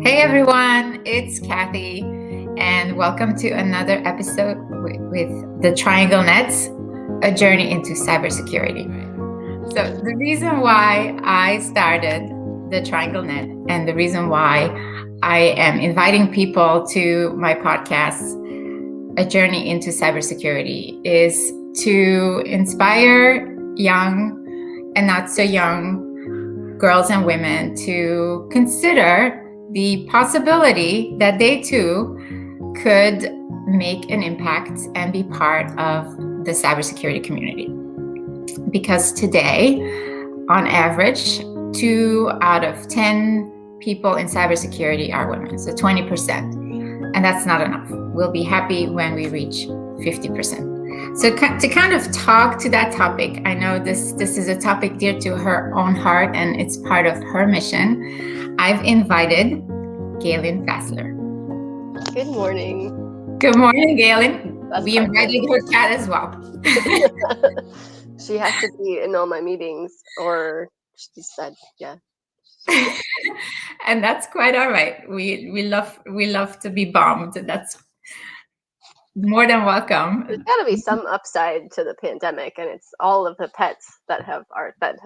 Hey everyone, it's Kathy, and welcome to another episode with the Triangle Nets, a journey into cybersecurity. So, the reason why I started the Triangle Net and the reason why I am inviting people to my podcast, A Journey into Cybersecurity, is to inspire young and not so young girls and women to consider the possibility that they too could make an impact and be part of the cybersecurity community. Because today, on average, 2 out of 10 people in cybersecurity are women, so 20%. And that's not enough. We'll be happy when we reach 50%. So to kind of talk to that topic, I know this is a topic dear to her own heart and it's part of her mission. I've invited Gaylene Fassler. Good morning. Good morning, Gaylene. We invited her cat as well. She has to be in all my meetings, or she said, yeah. And that's quite all right. We love to be bombed. That's more than welcome. There's got to be some upside to the pandemic, and it's all of the pets that have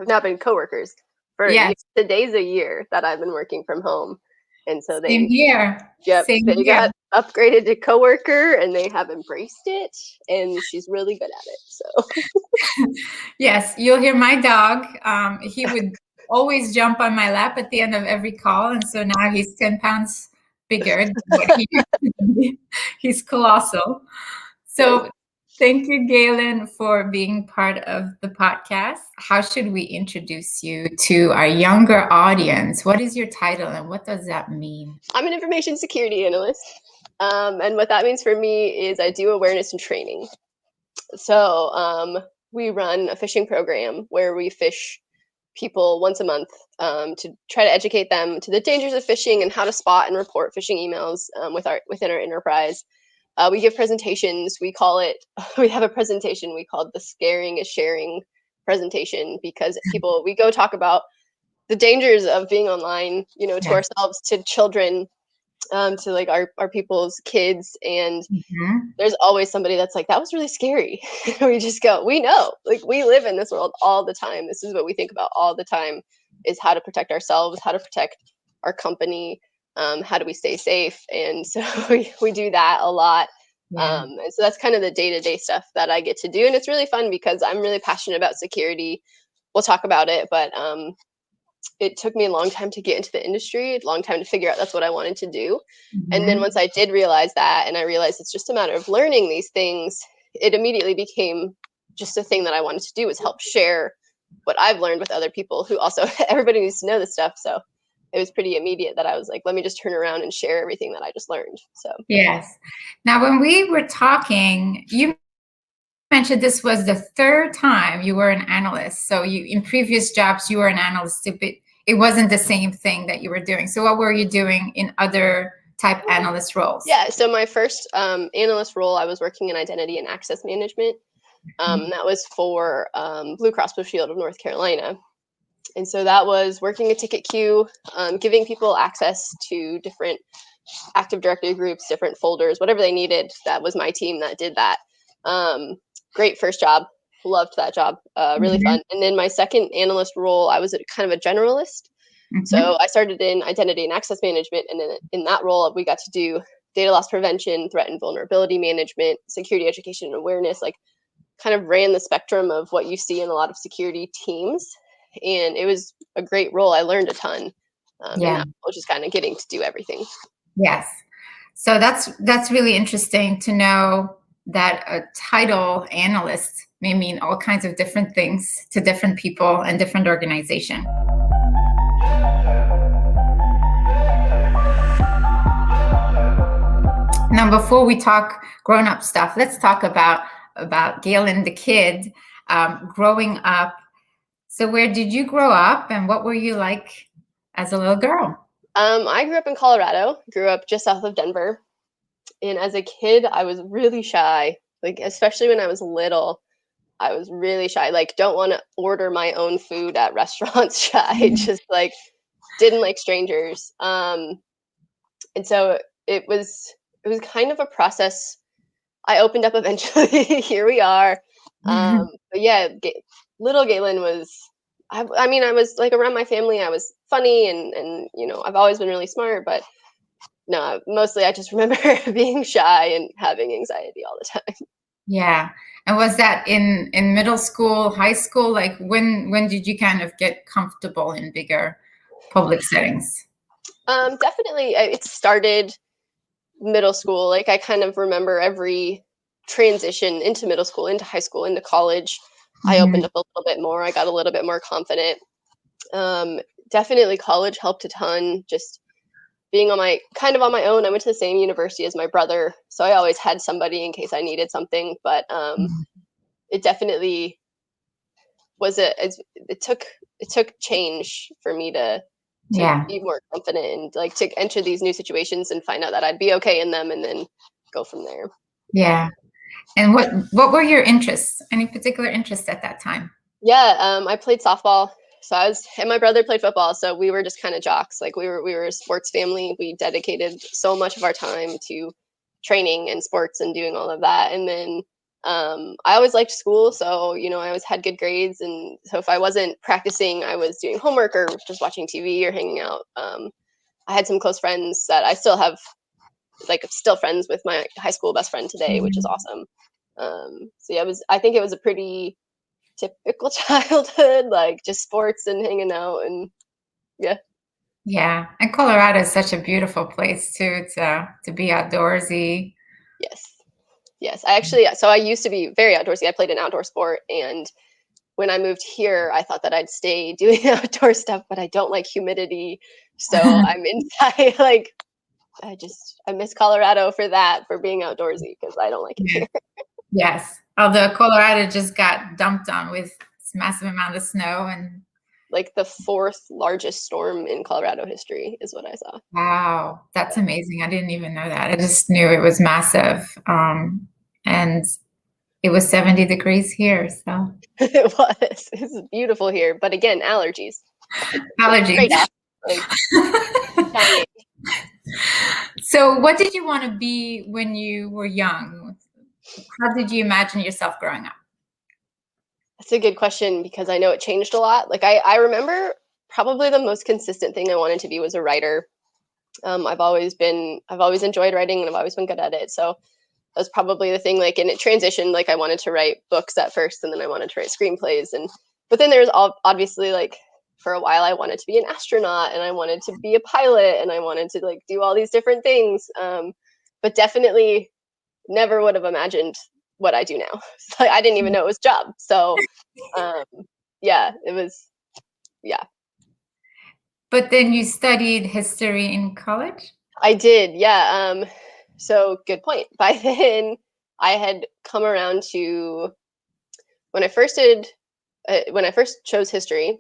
now been coworkers for today's a year that I've been working from home, and so they got upgraded to coworker, and they have embraced it, and she's really good at it. So yes, you'll hear my dog. He would always jump on my lap at the end of every call, and so now he's 10 pounds bigger. He's colossal. So thank you, Gaylyn, for being part of the podcast. How should we introduce you to our younger audience? What is your title and what does that mean? I'm an information security analyst. And what that means for me is I do awareness and training. So we run a phishing program where we phish people once a month to try to educate them to the dangers of phishing and how to spot and report phishing emails within our enterprise. We give presentations. We have a presentation we called the Scaring is Sharing presentation, because we go talk about the dangers of being online, to ourselves, to children, to like our people's kids. And there's always somebody that's like, that was really scary. We just go, we know, like, we live in this world all the time. This is what we think about all the time, is how to protect ourselves, how to protect our company. How do we stay safe? And so we do that a lot. And so that's kind of the day-to-day stuff that I get to do. And it's really fun because I'm really passionate about security. We'll talk about it, but it took me a long time to get into the industry, a long time to figure out that's what I wanted to do. And then once I did realize that, and I realized it's just a matter of learning these things, it immediately became just a thing that I wanted to do, was help share what I've learned with other people who also, everybody needs to know this stuff. So it was pretty immediate that I was like, let me just turn around and share everything that I just learned. So yes. Now, when we were talking, you mentioned this was the third time you were an analyst. So in previous jobs, you were an analyst, but it wasn't the same thing that you were doing. So what were you doing in other type analyst roles? Yeah, so my first analyst role, I was working in identity and access management. That was for Blue Cross Blue Shield of North Carolina. And so that was working a ticket queue, giving people access to different Active Directory groups, different folders, whatever they needed. That was my team that did that. Great first job. Loved that job. Really fun. And then my second analyst role, I was kind of a generalist. So I started in identity and access management. And then in that role, we got to do data loss prevention, threat and vulnerability management, security education and awareness, like kind of ran the spectrum of what you see in a lot of security teams. And it was a great role. I learned a ton. And I was just kind of getting to do everything. Yes. So that's really interesting to know that a title analyst may mean all kinds of different things to different people and different organizations. Now, before we talk grown-up stuff, let's talk about Gaylyn, the kid, growing up. So where did you grow up and what were you like as a little girl? I grew up in Colorado, grew up just south of Denver. And as a kid, I was really shy, like, especially when I was little, I was really shy, like, don't want to order my own food at restaurants, shy, just like, didn't like strangers. And so it was kind of a process. I opened up eventually. Here we are. But yeah, little Gaylynn was. I mean, I was like around my family. I was funny, and I've always been really smart. But no, mostly I just remember being shy and having anxiety all the time. Yeah. And was that in middle school, high school? Like when did you kind of get comfortable in bigger public settings? Definitely, it started middle school. Like I kind of remember every transition into middle school, into high school, into college. I Mhm. opened up a little bit more. I got a little bit more confident. Um, Definitely, college helped a ton. Just being on my own. I went to the same university as my brother, so I always had somebody in case I needed something. But it definitely was it took change for me to Yeah. be more confident and like to enter these new situations and find out that I'd be okay in them and then go from there. Yeah. And what were your interests? Any particular interests at that time? Yeah, I played softball. So I was, and my brother played football. So we were just kind of jocks. Like we were a sports family. We dedicated so much of our time to training and sports and doing all of that. And then I always liked school. So, I always had good grades. And so if I wasn't practicing, I was doing homework or just watching TV or hanging out. I had some close friends that I still have, like, still friends with my high school best friend today, which is Mhm. awesome. So yeah, I think it was a pretty typical childhood, like just sports and hanging out and yeah. Yeah. And Colorado is such a beautiful place too to be outdoorsy. Yes. Yes. I used to be very outdoorsy. I played an outdoor sport, and when I moved here, I thought that I'd stay doing outdoor stuff, but I don't like humidity. So I'm inside like I miss Colorado for that, for being outdoorsy because I don't like it Yeah. here. Yes. Although Colorado just got dumped on with this massive amount of snow and Like the fourth largest storm in Colorado history is what I saw. wow, that's amazing. I didn't even know that. I just knew it was massive. And it was 70 degrees here. So It was. It's beautiful here, but again, allergies. It's a allergies. trade-off. Like dying. So what did you want to be when you were young? How did you imagine yourself growing up? That's a good question because I know it changed a lot. Like I remember probably the most consistent thing I wanted to be was a writer. I've always enjoyed writing and I've always been good at it. So that was probably the thing. Like, and it transitioned. Like I wanted to write books at first, and then I wanted to write screenplays, but then there's obviously like for a while I wanted to be an astronaut and I wanted to be a pilot and I wanted to like do all these different things. But definitely never would have imagined what I do now. Like I didn't even know it was a job. So um, yeah, it was, yeah, But then you studied history in college? I did. Yeah. So good point. By then, I had come around to when I first did, when I first chose history,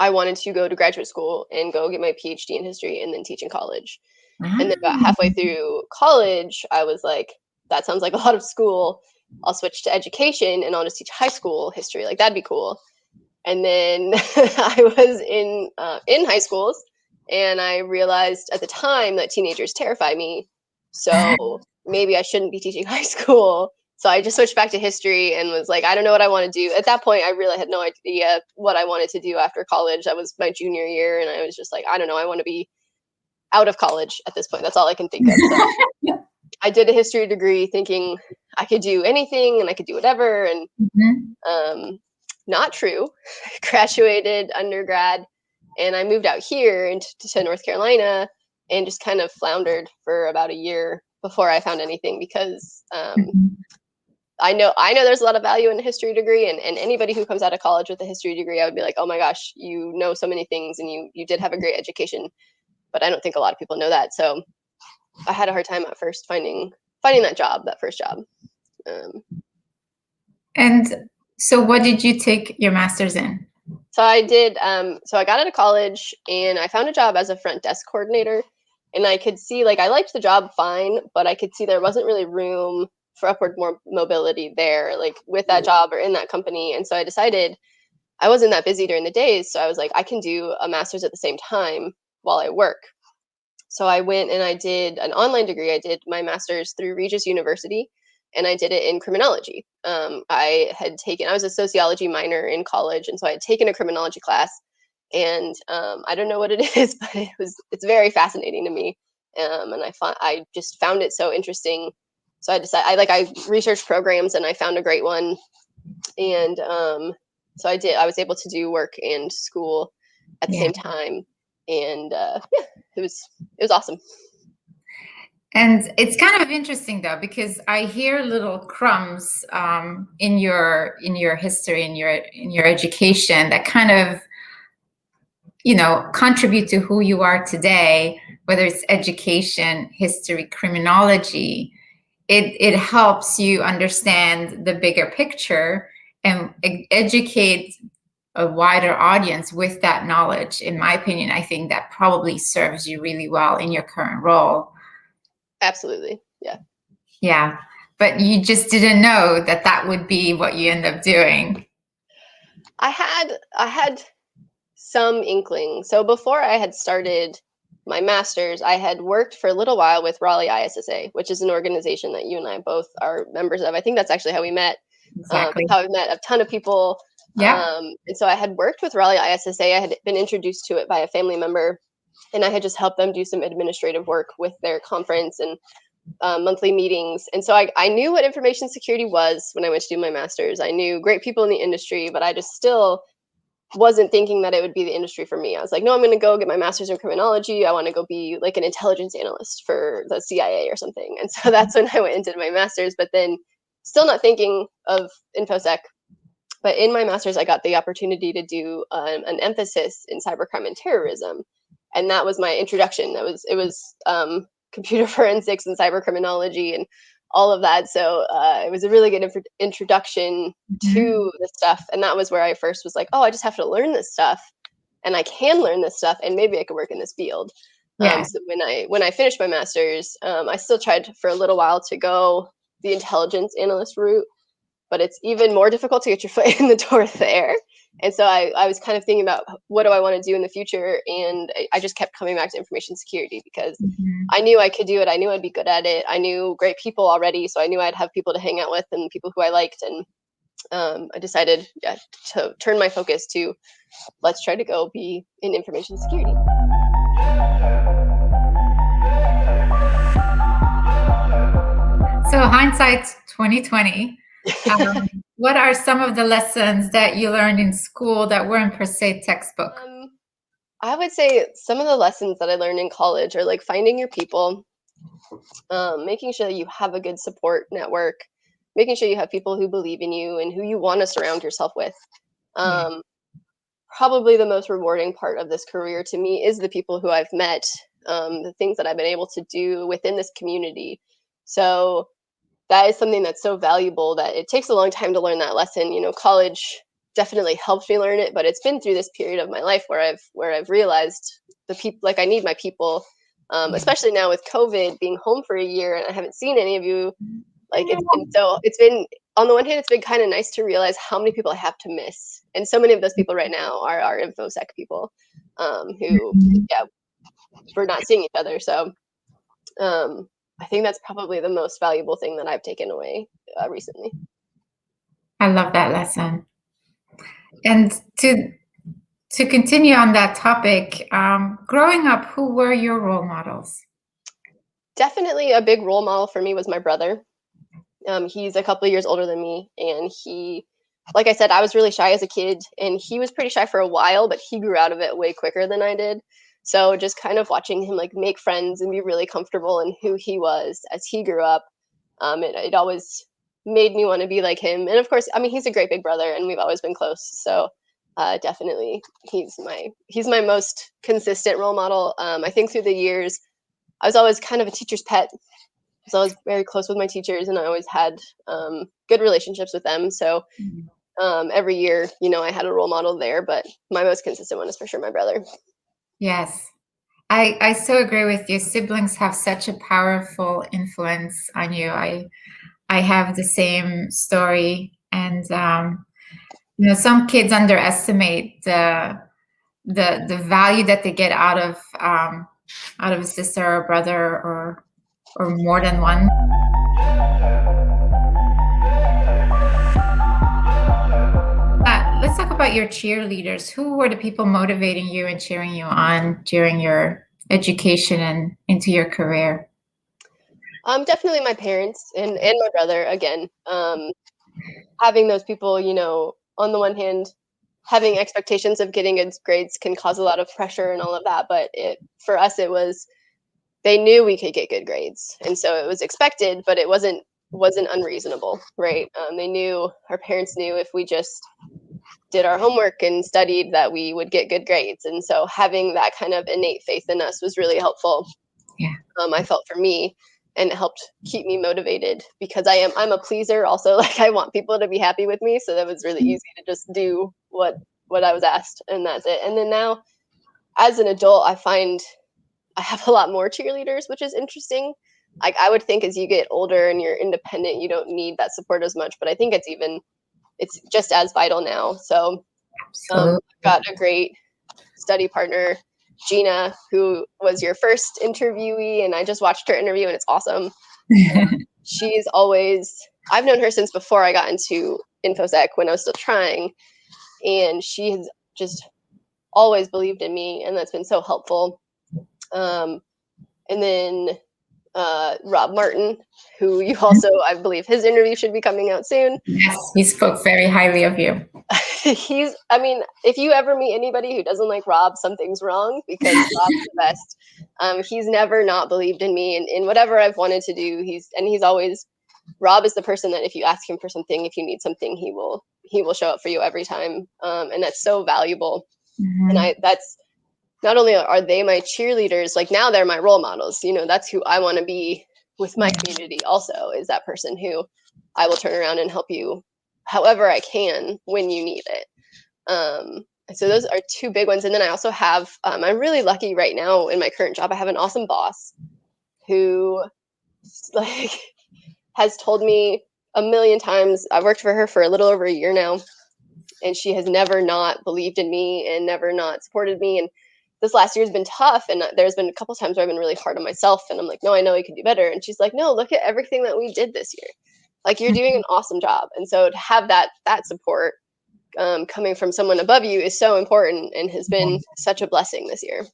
I wanted to go to graduate school and go get my PhD in history and then teach in college. And then about halfway Ah. through college, I was like, that sounds like a lot of school. I'll switch to education and I'll just teach high school history. Like that'd be cool. And then I was in high schools, and I realized at the time that teenagers terrify me. So maybe I shouldn't be teaching high school. So I just switched back to history and was like, I don't know what I want to do. At that point, I really had no idea what I wanted to do after college. That was my junior year, and I was just like, I don't know. I want to be out of college at this point. That's all I can think of. So I did a history degree, thinking I could do anything and I could do whatever. And Mhm. um, not true. Graduated undergrad, and I moved out here to North Carolina and just kind of floundered for about a year before I found anything because Mhm. I know there's a lot of value in a history degree, and anybody who comes out of college with a history degree, I would be like, oh my gosh, you know so many things and you did have a great education, but I don't think a lot of people know that. So I had a hard time at first finding that first job. Um, And so what did you take your master's in? So I did. So I got out of college and I found a job as a front desk coordinator. And I could see, like, I liked the job fine, but I could see there wasn't really room for upward more mobility there, like with that job or in that company. And so I decided I wasn't that busy during the days. So I was like, I can do a master's at the same time while I work. So I went and I did an online degree. I did my master's through Regis University, and I did it in criminology. I was a sociology minor in college, and so I had taken a criminology class. And I don't know what it is, but it's very fascinating to me. And I just found it so interesting. So I researched programs, and I found a great one. And so I was able to do work and school at the Yeah. same time. And yeah, it was awesome. And it's kind of interesting though, because I hear little crumbs in your history, in your education, that kind of, contribute to who you are today, whether it's education, history, criminology. It helps you understand the bigger picture and educate a wider audience with that knowledge. In my opinion, I think that probably serves you really well in your current role. Absolutely. Yeah. Yeah. But you just didn't know that that would be what you end up doing. I had some inkling. So before I had started my master's, I had worked for a little while with Raleigh ISSA, which is an organization that you and I both are members of. I think that's actually how we met. Exactly. How we met a ton of people. Yeah. And so I had worked with Raleigh ISSA. I had been introduced to it by a family member, and I had just helped them do some administrative work with their conference and monthly meetings. And so I knew what information security was when I went to do my master's. I knew great people in the industry, but I just still wasn't thinking that it would be the industry for me. I was like, no, I'm going to go get my master's in criminology. I want to go be like an intelligence analyst for the CIA or something. And so that's when I went and did my master's, but then still not thinking of InfoSec. But in my master's, I got the opportunity to do an emphasis in cybercrime and terrorism. And that was my introduction. It was computer forensics and cybercriminology and all of that. So it was a really good introduction to the stuff. And that was where I first was like, oh, I just have to learn this stuff, and I can learn this stuff, and maybe I could work in this field. Yeah. So when I finished my master's, I still tried for a little while to go the intelligence analyst route, but it's even more difficult to get your foot in the door there. And so I was kind of thinking about, what do I want to do in the future? And I just kept coming back to information security because I knew I could do it. I knew I'd be good at it. I knew great people already, so I knew I'd have people to hang out with and people who I liked. And I decided to turn my focus to, let's try to go be in information security. So hindsight's 2020. What are some of the lessons that you learned in school that weren't per se textbook? I would say some of the lessons that I learned in college are like finding your people, making sure that you have a good support network, making sure you have people who believe in you and who you want to surround yourself with. Probably the most rewarding part of this career to me is the people who I've met, the things that I've been able to do within this community. So that is something that's so valuable that it takes a long time to learn that lesson. College definitely helped me learn it, but it's been through this period of my life where I've realized the people, like, I need my people, especially now with COVID, being home for a year and I haven't seen any of you. Like, it's been on the one hand, it's been kind of nice to realize how many people I have to miss, and so many of those people right now are our InfoSec people, who we're not seeing each other. So I think that's probably the most valuable thing that I've taken away recently. I love that lesson. And to continue on that topic, growing up, who were your role models? Definitely a big role model for me was my brother. He's a couple of years older than me, and he, like I said, I was really shy as a kid, and he was pretty shy for a while, but he grew out of it way quicker than I did. So just kind of watching him like make friends and be really comfortable in who he was as he grew up, it always made me want to be like him. And of course, I mean, he's a great big brother, and we've always been close. So definitely, he's my most consistent role model. I think through the years, I was always kind of a teacher's pet. So I was very close with my teachers, and I always had good relationships with them. So every year, I had a role model there, but my most consistent one is for sure my brother. Yes. I so agree with you. Siblings have such a powerful influence on you. I have the same story. And some kids underestimate the value that they get out of out of a sister or brother or more than one? Let's talk about your cheerleaders. Who were the people motivating you and cheering you on during your education and into your career? Definitely my parents and my brother again. Having those people, on the one hand, having expectations of getting good grades can cause a lot of pressure and all of that, but for us it was, they knew we could get good grades, and so it was expected, but it wasn't unreasonable, right? Our parents knew if we just did our homework and studied that we would get good grades, and so having that kind of innate faith in us was really helpful. Yeah. I felt for me, and it helped keep me motivated because I'm a pleaser also. Like, I want people to be happy with me, so that was really easy to just do what I was asked, and that's it. And then now as an adult, I find I have a lot more cheerleaders, which is interesting. Like, I would think as you get older and you're independent, you don't need that support as much, but I think it's just as vital now. So Absolutely. I've got a great study partner, Gina, who was your first interviewee, and I just watched her interview, and it's awesome. She's always, I've known her since before I got into InfoSec when I was still trying, and she has just always believed in me, and that's been so helpful. And then Rob Martin, who you also, I believe his interview should be coming out soon. Yes, he spoke very highly of you. If you ever meet anybody who doesn't like Rob, something's wrong, because Rob's the best. He's never not believed in me and in whatever I've wanted to do. He's always, Rob is the person that if you ask him for something, if you need something, he will show up for you every time. And that's so valuable. Mm-hmm. And that's not only are they my cheerleaders, like now they're my role models. That's who I want to be with my community also, is that person who I will turn around and help you however I can when you need it. So those are two big ones. And then I also have, I'm really lucky right now in my current job. I have an awesome boss who like has told me a million times. I've worked for her for a little over a year now, and she has never not believed in me and never not supported me. And this last year has been tough, and there's been a couple times where I've been really hard on myself, and I'm like, no, I know I can do better. And she's like, no, look at everything that we did this year. Like, you're doing an awesome job. And so to have that support coming from someone above you is so important, and has been such a blessing this year.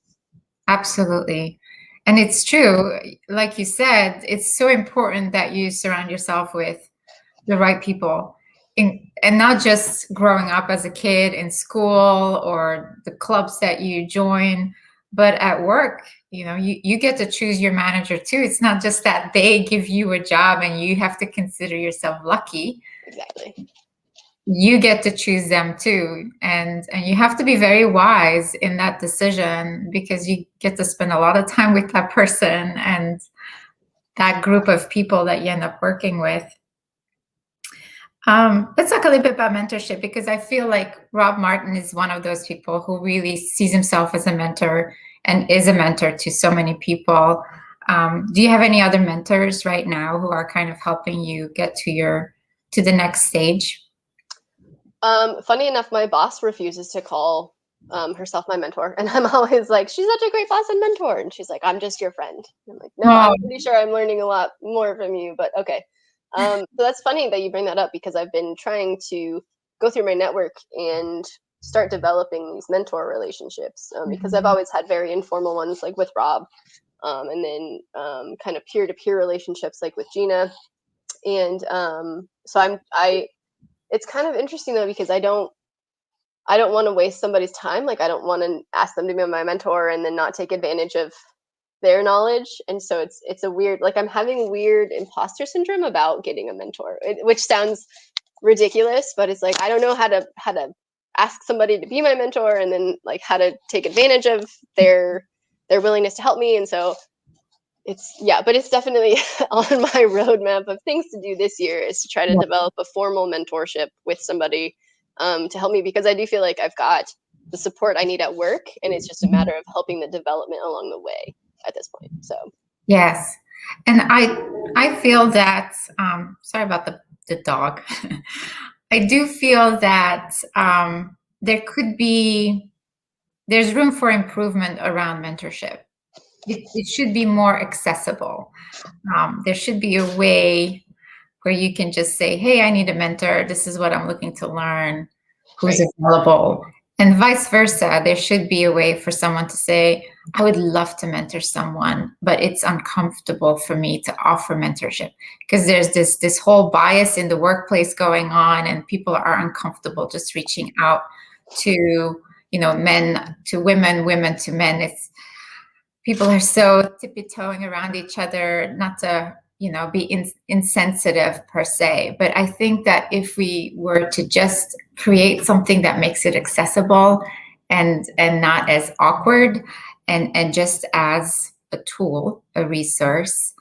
Absolutely. And it's true, like you said, it's so important that you surround yourself with the right people. And not just growing up as a kid in school or the clubs that you join, but at work, you get to choose your manager too. It's not just that they give you a job and you have to consider yourself lucky. Exactly. You get to choose them too. And you have to be very wise in that decision, because you get to spend a lot of time with that person and that group of people that you end up working with. Let's talk a little bit about mentorship, because I feel like Rob Martin is one of those people who really sees himself as a mentor and is a mentor to so many people. Do you have any other mentors right now who are kind of helping you get to the next stage? Funny enough, my boss refuses to call herself my mentor, and I'm always like, she's such a great boss and mentor, and she's like, I'm just your friend. And I'm like, no, I'm pretty sure I'm learning a lot more from you, but okay. So that's funny that you bring that up, because I've been trying to go through my network and start developing these mentor relationships, because I've always had very informal ones, like with Rob, and then kind of peer-to-peer relationships, like with Gina. And so it's kind of interesting though, because I don't want to waste somebody's time. Like, I don't want to ask them to be my mentor and then not take advantage of their knowledge. And so it's a weird, like, I'm having weird imposter syndrome about getting a mentor, which sounds ridiculous, but it's like, I don't know how to ask somebody to be my mentor, and then like how to take advantage of their willingness to help me. And so but it's definitely on my roadmap of things to do this year, is to try to develop a formal mentorship with somebody to help me, because I do feel like I've got the support I need at work, and it's just a matter of helping the development along the way at this point. So yes, and I feel that sorry about the dog. I do feel that there's room for improvement around mentorship. it should be more accessible. There should be a way where you can just say, hey, I need a mentor. This is what I'm looking to learn. Who's Right. available? And vice versa. There should be a way for someone to say, I would love to mentor someone, but it's uncomfortable for me to offer mentorship because there's this whole bias in the workplace going on, and people are uncomfortable just reaching out to, men to women, women to men. It's people are so tippy-toeing around each other, not to be insensitive per se, but I think that if we were to just create something that makes it accessible and not as awkward, and just as a tool, a resource,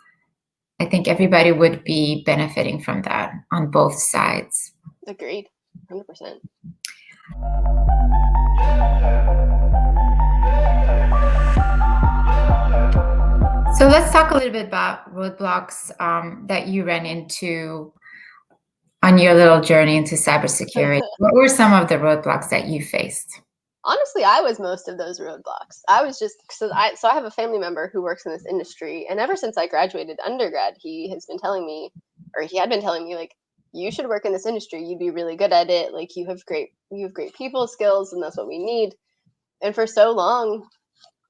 I think everybody would be benefiting from that on both sides. Agreed. 100%. So let's talk a little bit about roadblocks that you ran into on your little journey into cybersecurity. What were some of the roadblocks that you faced? Honestly, I was most of those roadblocks. I was just I have a family member who works in this industry, and ever since I graduated undergrad, he has been telling me, or he had been telling me, like, you should work in this industry. You'd be really good at it. Like, you have great people skills, and that's what we need. And for so long,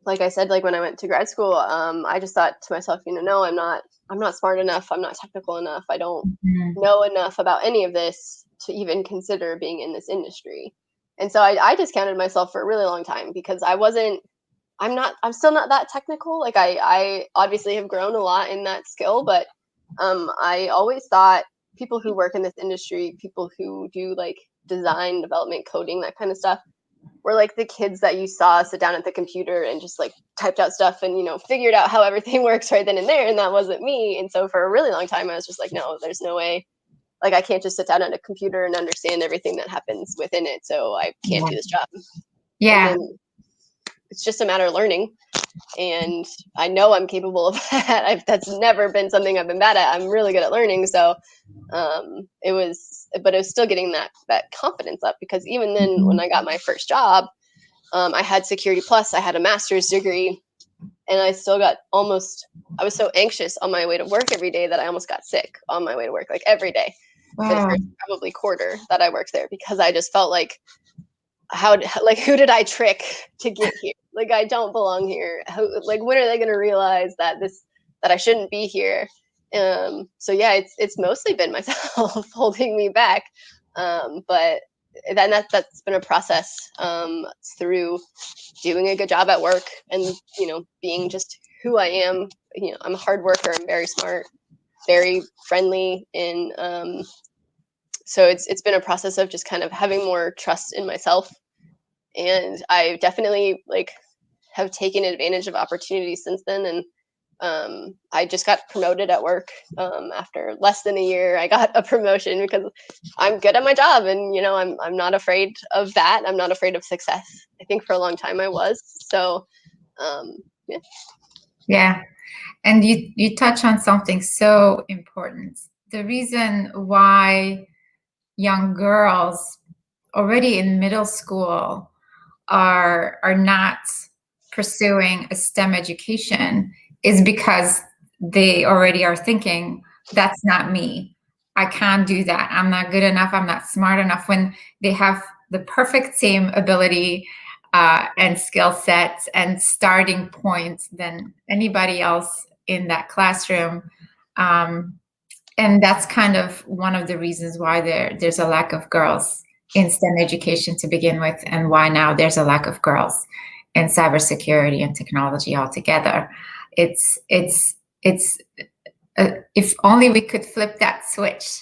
like I said, like when I went to grad school, I just thought to myself, no, I'm not smart enough. I'm not technical enough. I don't know enough about any of this to even consider being in this industry. And so I discounted myself for a really long time because I'm still not that technical. Like I obviously have grown a lot in that skill, but I always thought people who work in this industry, people who do like design, development, coding, that kind of stuff, were like the kids that you saw sit down at the computer and just like typed out stuff and figured out how everything works right then and there, and that wasn't me. And so for a really long time I was just like, no, there's no way, like I can't just sit down at a computer and understand everything that happens within it, so I can't do this job. And Yeah. then it's just a matter of learning, and I know I'm capable of that. That's never been something I've been bad at. I'm really good at learning. So it was still getting that confidence up, because even then when I got my first job, I had Security Plus, I had a master's degree, and I still got I was so anxious on my way to work every day that I almost got sick on my way to work, like every day for the Wow. first probably quarter that I worked there, because I just felt like, who did I trick to get here? Like, I don't belong here. Like, when are they going to realize that I shouldn't be here? So yeah, it's mostly been myself holding me back. But then that's been a process through doing a good job at work, and being just who I am. I'm a hard worker. I'm very smart, very friendly, and so it's been a process of just kind of having more trust in myself. And I definitely have taken advantage of opportunities since then. And I just got promoted at work. After less than a year, I got a promotion because I'm good at my job, and I'm not afraid of that. I'm not afraid of success. I think for a long time I was. So yeah. Yeah. And you touch on something so important. The reason why young girls already in middle school are not pursuing a STEM education is because they already are thinking, that's not me. I can't do that. I'm not good enough. I'm not smart enough, when they have the perfect same ability and skill sets and starting points than anybody else in that classroom. And that's kind of one of the reasons why there's a lack of girls in STEM education to begin with, and why now there's a lack of girls in cybersecurity and technology altogether. It's if only we could flip that switch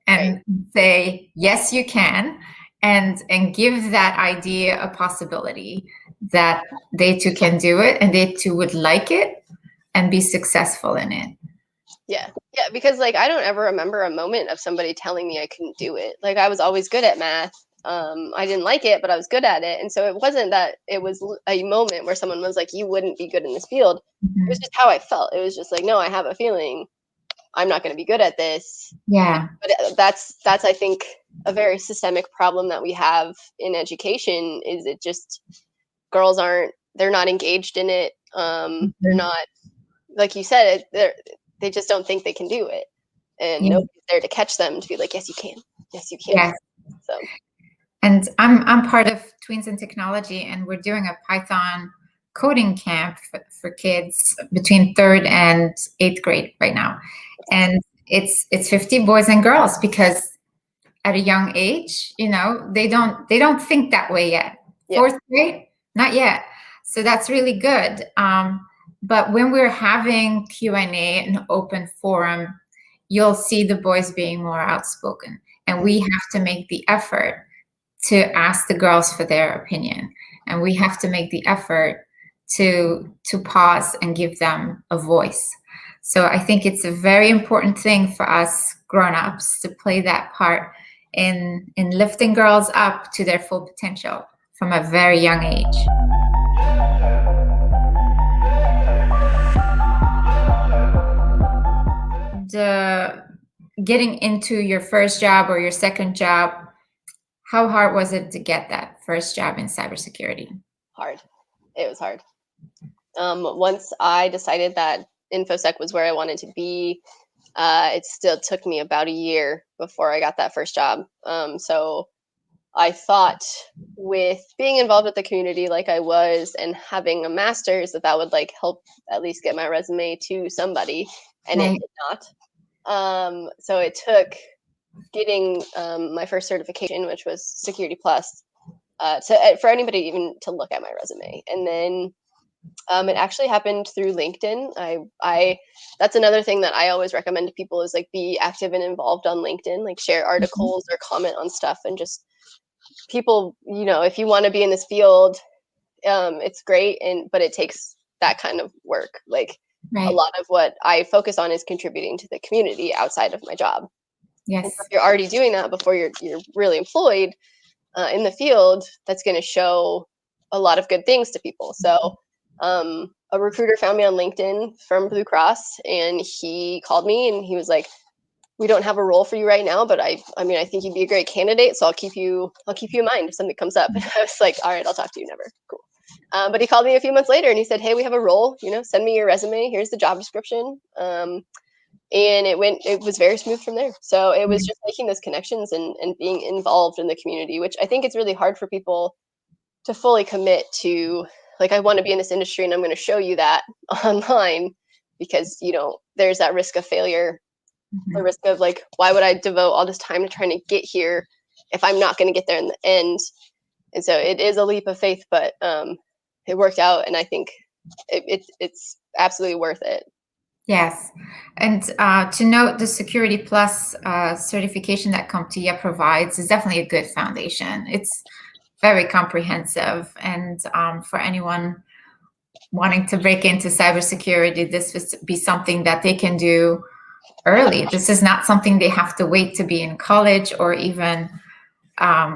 and say, yes, you can, and give that idea a possibility that they too can do it, and they too would like it and be successful in it. Yeah, because I don't ever remember a moment of somebody telling me I couldn't do it. Like, I was always good at math. I didn't like it, but I was good at it. And so it wasn't that it was a moment where someone was like, you wouldn't be good in this field. It was just how I felt. It was just like, no, I have a feeling I'm not going to be good at this. Yeah. But that's I think a very systemic problem that we have in education, is it just, girls they're not engaged in it. They're not, like you said, they just don't think they can do it, and Yeah. nobody's there to catch them to be like, yes, you can, yes, you can. Yes. So, And I'm part of Tweens in Technology, and we're doing a Python coding camp for kids between 3rd and 8th grade right now. And it's 50 boys and girls, because at a young age, they don't think that way yet. Yep. 4th grade, not yet. So that's really good. But when we're having Q&A, an open forum, you'll see the boys being more outspoken, and we have to make the effort to ask the girls for their opinion, and we have to make the effort to pause and give them a voice. So I think it's a very important thing for us grown-ups to play that part in lifting girls up to their full potential from a very young age. The getting into your first job or your second job, how hard was it to get that first job in cybersecurity? Hard. It was hard. Once I decided that InfoSec was where I wanted to be, it still took me about a year before I got that first job. So I thought with being involved with the community like I was, and having a master's, that would like help at least get my resume to somebody, and Right. it did not. So it took getting my first certification, which was Security Plus, for anybody even to look at my resume. And then it actually happened through LinkedIn. I that's another thing that I always recommend to people, is like be active and involved on LinkedIn, like share articles or comment on stuff, and just people, if you want to be in this field, it's great, but it takes that kind of work. Like Right. a lot of what I focus on is contributing to the community outside of my job. Yes. And so if you're already doing that before you're really employed in the field, that's going to show a lot of good things to people. So a recruiter found me on LinkedIn from Blue Cross, and he called me and he was like, "We don't have a role for you right now, but I think you'd be a great candidate. So I'll keep you in mind if something comes up." And I was like, "All right, I'll talk to you. Never." Cool. But he called me a few months later and he said, "Hey, we have a role. Send me your resume. Here's the job description." And it was very smooth from there. So it was just making those connections and being involved in the community, which I think it's really hard for people to fully commit to. Like, I want to be in this industry and I'm going to show you that online, because there's that risk of failure, the risk of like, why would I devote all this time to trying to get here if I'm not going to get there in the end? And so it is a leap of faith, but it worked out, and I think it's absolutely worth it. Yes. And to note, the Security Plus certification that CompTIA provides is definitely a good foundation. It's very comprehensive. And for anyone wanting to break into cybersecurity, this would be something that they can do early. This is not something they have to wait to be in college, or even at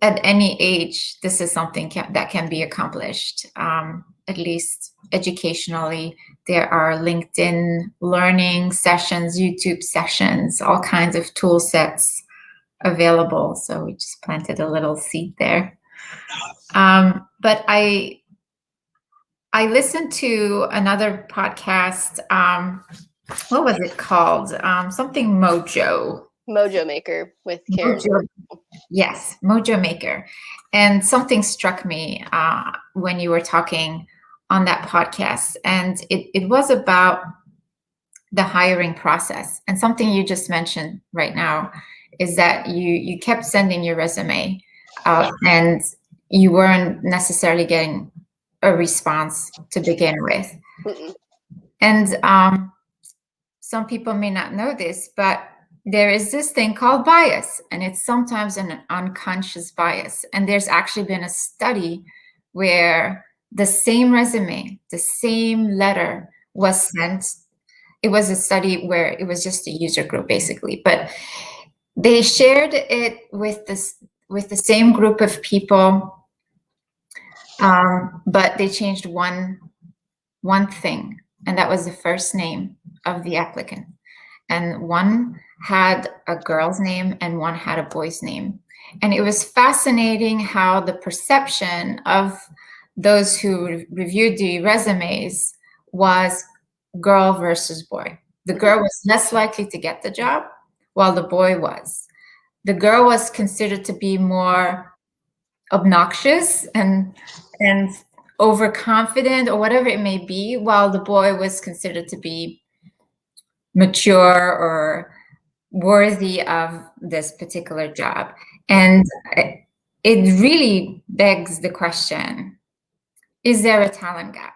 any age. This is something that can be accomplished, at least educationally. There are LinkedIn learning sessions, YouTube sessions, all kinds of tool sets available. So we just planted a little seed there. But I listened to another podcast. What was it called? Something Mojo. Mojo Maker with Karen. Yes, Mojo Maker. And something struck me when you were talking on that podcast. And it was about the hiring process. And something you just mentioned right now is that you kept sending your resume out, and you weren't necessarily getting a response to begin with. Mm-mm. And some people may not know this, but there is this thing called bias, and it's sometimes an unconscious bias. And there's actually been a study where the same resume, the same letter was sent. It was a study where it was just a user group, basically, but they shared it with the same group of people, but they changed one thing, and that was the first name of the applicant. And one had a girl's name and one had a boy's name. And it was fascinating how the perception of those who reviewed the resumes was girl versus boy. The girl was less likely to get the job, while the boy was. The girl was considered to be more obnoxious and overconfident or whatever it may be, while the boy was considered to be mature or worthy of this particular job. And it really begs the question, is there a talent gap?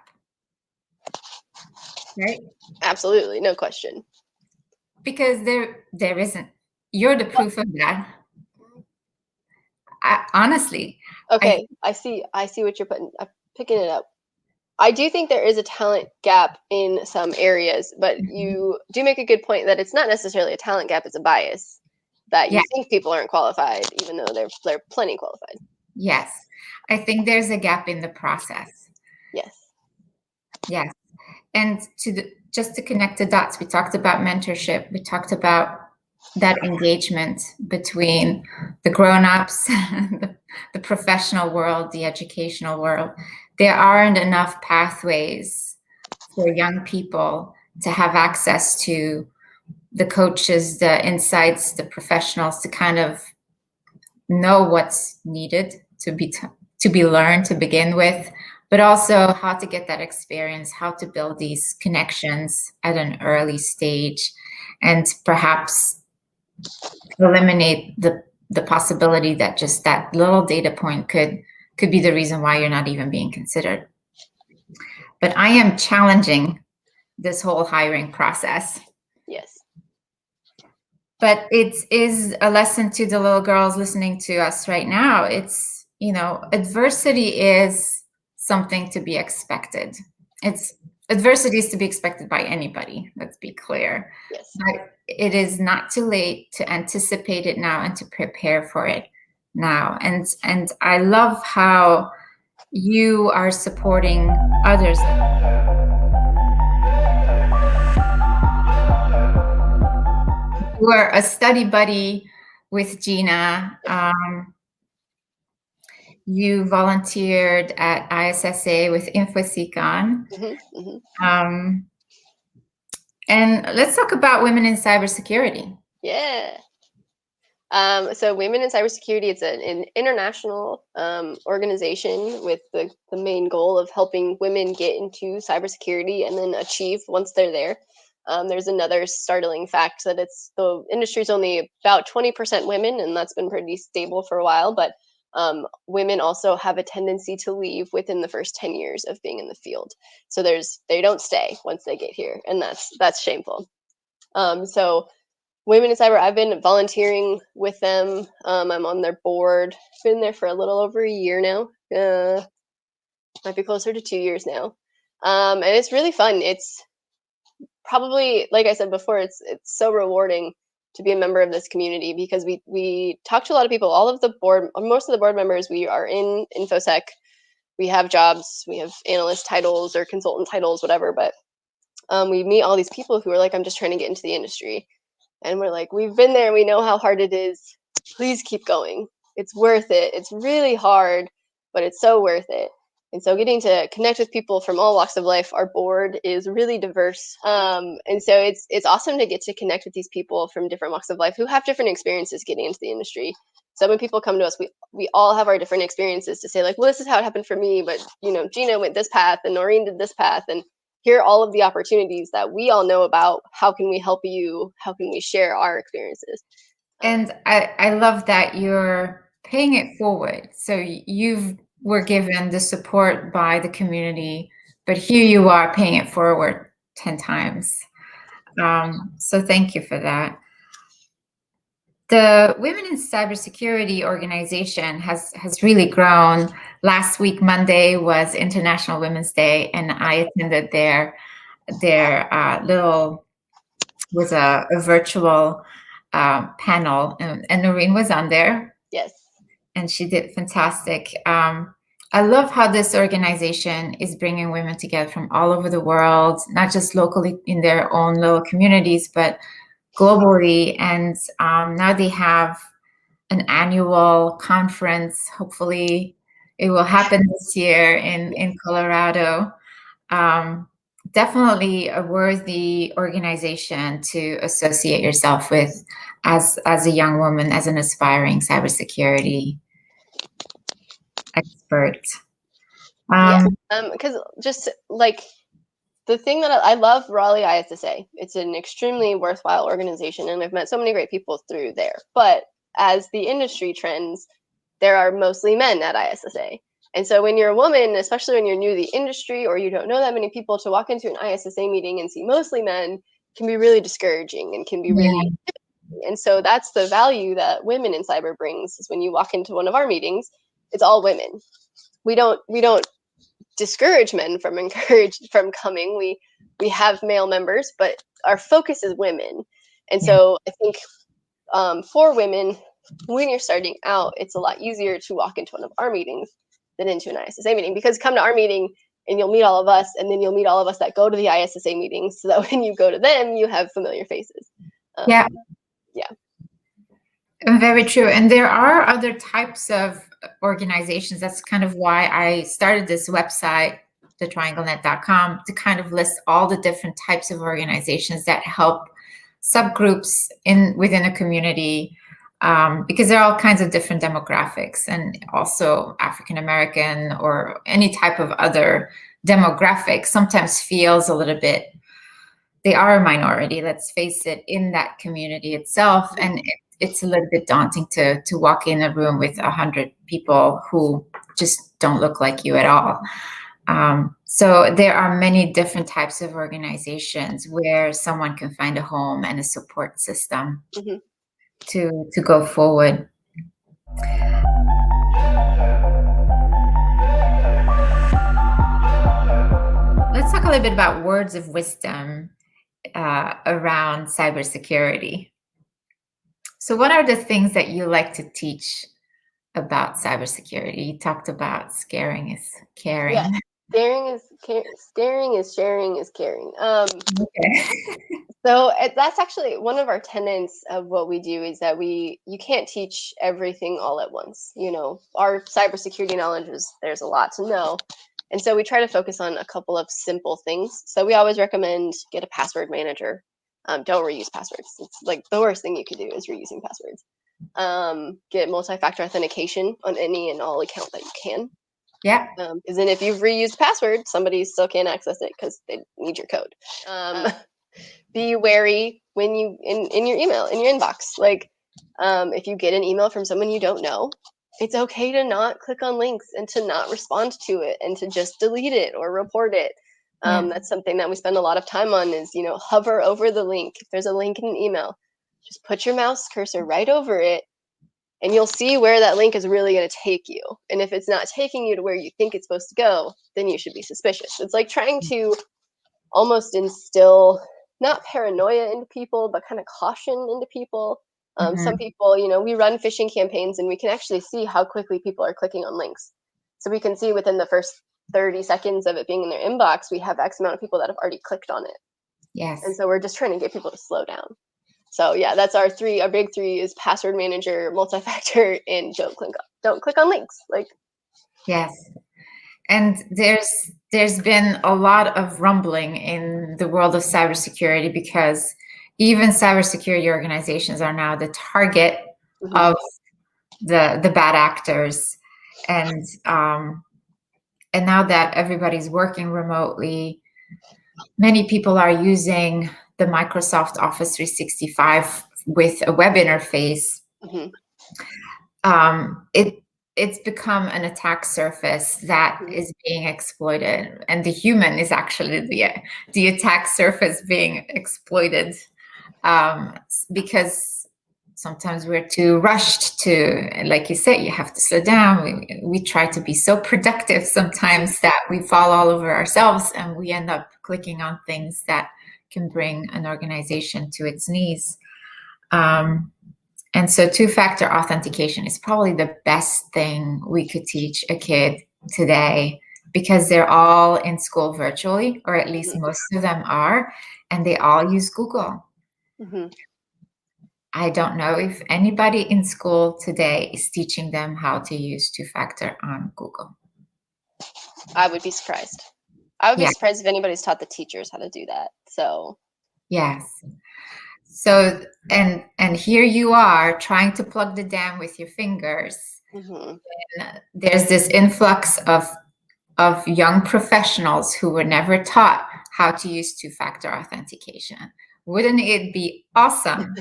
Right? Absolutely, no question. Because there isn't. You're the proof of that. Honestly. Okay, I see what you're picking it up. I do think there is a talent gap in some areas, but you do make a good point that it's not necessarily a talent gap, it's a bias. That you think people aren't qualified, even though they're plenty qualified. Yes. I think there's a gap in the process. Yes. Yes. And just to connect the dots, we talked about mentorship. We talked about that engagement between the grown-ups, the professional world, the educational world. There aren't enough pathways for young people to have access to the coaches, the insights, the professionals to kind of know what's needed to be learned to begin with, but also how to get that experience, how to build these connections at an early stage, and perhaps eliminate the possibility that just that little data point could be the reason why you're not even being considered. But I am challenging this whole hiring process. Yes. But it is a lesson to the little girls listening to us right now. It's, adversity is something to be expected. Adversity is to be expected by anybody, let's be clear. Yes. But it is not too late to anticipate it now and to prepare for it now. And I love how you are supporting others. You are a study buddy with Gina. You volunteered at ISSA with InfoSecon. And let's talk about women in cybersecurity. Yeah. So Women in Cybersecurity, it's an international organization with the main goal of helping women get into cybersecurity and then achieve once they're there. There's another startling fact that the industry is only about 20% women, and that's been pretty stable for a while. But women also have a tendency to leave within the first 10 years of being in the field. So they don't stay once they get here, and that's shameful. So Women in Cyber, I've been volunteering with them. I'm on their board. Been there for a little over a year now. Might be closer to 2 years now. And it's really fun. It's probably, like I said before, it's so rewarding to be a member of this community because we talk to a lot of people. Most of the board members, we are in InfoSec. We have jobs. We have analyst titles or consultant titles, whatever. But we meet all these people who are like, I'm just trying to get into the industry. And we're like, we've been there. We know how hard it is. Please keep going. It's worth it. It's really hard, but it's so worth it. And so getting to connect with people from all walks of life, our board is really diverse. And so it's awesome to get to connect with these people from different walks of life who have different experiences getting into the industry. So when people come to us, we all have our different experiences to say like, well, this is how it happened for me. But, Gina went this path and Noreen did this path. And here are all of the opportunities that we all know about. How can we help you? How can we share our experiences? And I love that you're paying it forward. So you were given the support by the community, but here you are paying it forward 10 times. So thank you for that. The Women in Cybersecurity organization has really grown. Last week, Monday, was International Women's Day, and I attended their was a virtual panel, and Noreen was on there. Yes. And she did fantastic. I love how this organization is bringing women together from all over the world, not just locally in their own little communities, but globally. And now they have an annual conference, hopefully It will happen this year in Colorado. Definitely a worthy organization to associate yourself with as a young woman, as an aspiring cybersecurity expert. Yeah, because just like the thing that I love Raleigh ISSA, it's an extremely worthwhile organization, and I've met so many great people through there. But as the industry trends, there are mostly men at ISSA. And so when you're a woman, especially when you're new to the industry or you don't know that many people, to walk into an ISSA meeting and see mostly men can be really discouraging and can be really. And so that's the value that women in cyber brings, is when you walk into one of our meetings, it's all women. We don't discourage men from coming. We have male members, but our focus is women. And so I think for women, when you're starting out, it's a lot easier to walk into one of our meetings than into an ISSA meeting, because come to our meeting and you'll meet all of us, and then you'll meet all of us that go to the ISSA meetings, so that when you go to them, you have familiar faces. Yeah. Yeah. Very true. And there are other types of organizations. That's kind of why I started this website, thetrianglenet.com, to kind of list all the different types of organizations that help subgroups within a community, because there are all kinds of different demographics, and also African American or any type of other demographic sometimes feels a little bit, they are a minority, let's face it, in that community itself. And it's a little bit daunting to walk in a room with 100 people who just don't look like you at all. So there are many different types of organizations where someone can find a home and a support system to go forward. Let's talk a little bit about words of wisdom around cybersecurity. So what are the things that you like to teach about cybersecurity? You talked about scaring is caring. Yeah, scaring is sharing is caring. Okay. So that's actually one of our tenets of what we do, is that you can't teach everything all at once. You know, our cybersecurity knowledge there's a lot to know. And so we try to focus on a couple of simple things. So we always recommend get a password manager. Don't reuse passwords. It's like the worst thing you could do is reusing passwords. Get multi-factor authentication on any and all account that you can. Yeah. Because then if you've reused password, somebody still can't access it because they need your code. Be wary when you in your email, in your inbox. Like if you get an email from someone you don't know, it's okay to not click on links and to not respond to it and to just delete it or report it. That's something that we spend a lot of time on, is, you know, hover over the link. If there's a link in an email, just put your mouse cursor right over it, and you'll see where that link is really going to take you. And if it's not taking you to where you think it's supposed to go, then you should be suspicious. It's like trying to almost instill not paranoia into people, but kind of caution into people. Some people, you know, we run phishing campaigns and we can actually see how quickly people are clicking on links. So we can see within the first 30 seconds of it being in their inbox, we have X amount of people that have already clicked on it. Yes. And so we're just trying to get people to slow down. So yeah, that's our big three is password manager, multi-factor, and don't click on links. Like, yes. And there's been a lot of rumbling in the world of cybersecurity, because even cybersecurity organizations are now the target of the bad actors. And now that everybody's working remotely, many people are using the Microsoft Office 365 with a web interface. It's become an attack surface that is being exploited, and the human is actually the attack surface being exploited, because sometimes we're too rushed to, like you said, you have to slow down. We try to be so productive sometimes that we fall all over ourselves, and we end up clicking on things that can bring an organization to its knees. And so two-factor authentication is probably the best thing we could teach a kid today, because they're all in school virtually, or at least most of them are, and they all use Google. I don't know if anybody in school today is teaching them how to use two-factor on Google. I would be surprised. I would be Yeah. surprised if anybody's taught the teachers how to do that. So Yes. So, and here you are trying to plug the dam with your fingers. mhm. And there's this influx of young professionals who were never taught how to use two-factor authentication. Wouldn't it be awesome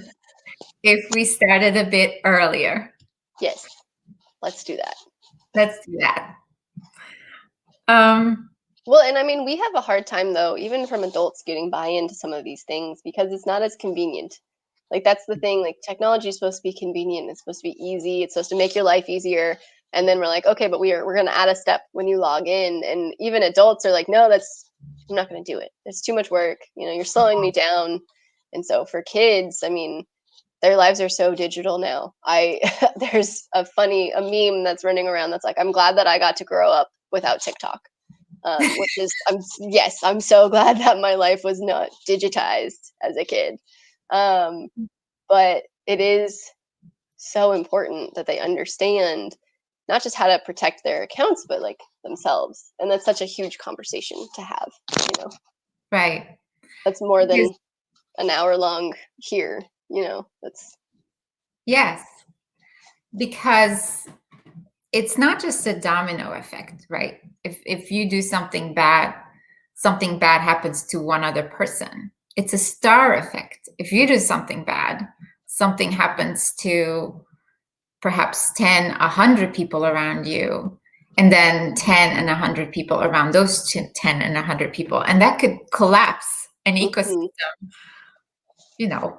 if we started a bit earlier? Yes, let's do that. Let's do that. Well, and I mean, we have a hard time though, even from adults getting buy-in to some of these things because it's not as convenient. Like that's the thing, like technology is supposed to be convenient, it's supposed to be easy, it's supposed to make your life easier. And then we're like, okay, but we're gonna add a step when you log in. And even adults are like, no, I'm not gonna do it. It's too much work. You're slowing me down. And so for kids, I mean, their lives are so digital now. I there's a meme that's running around that's like, I'm glad that I got to grow up without TikTok. Which is I'm so glad that my life was not digitized as a kid. Um, but it is so important that they understand not just how to protect their accounts, but like themselves. And that's such a huge conversation to have. You know, right. that's more Because, than an hour long here. That's yes, because it's not just a domino effect, right? If you do something bad happens to one other person. It's a star effect. If you do something bad, something happens to perhaps 10, 100 people around you, and then 10 and 100 people around those 10 and 100 people. And that could collapse an ecosystem, mhm. you know,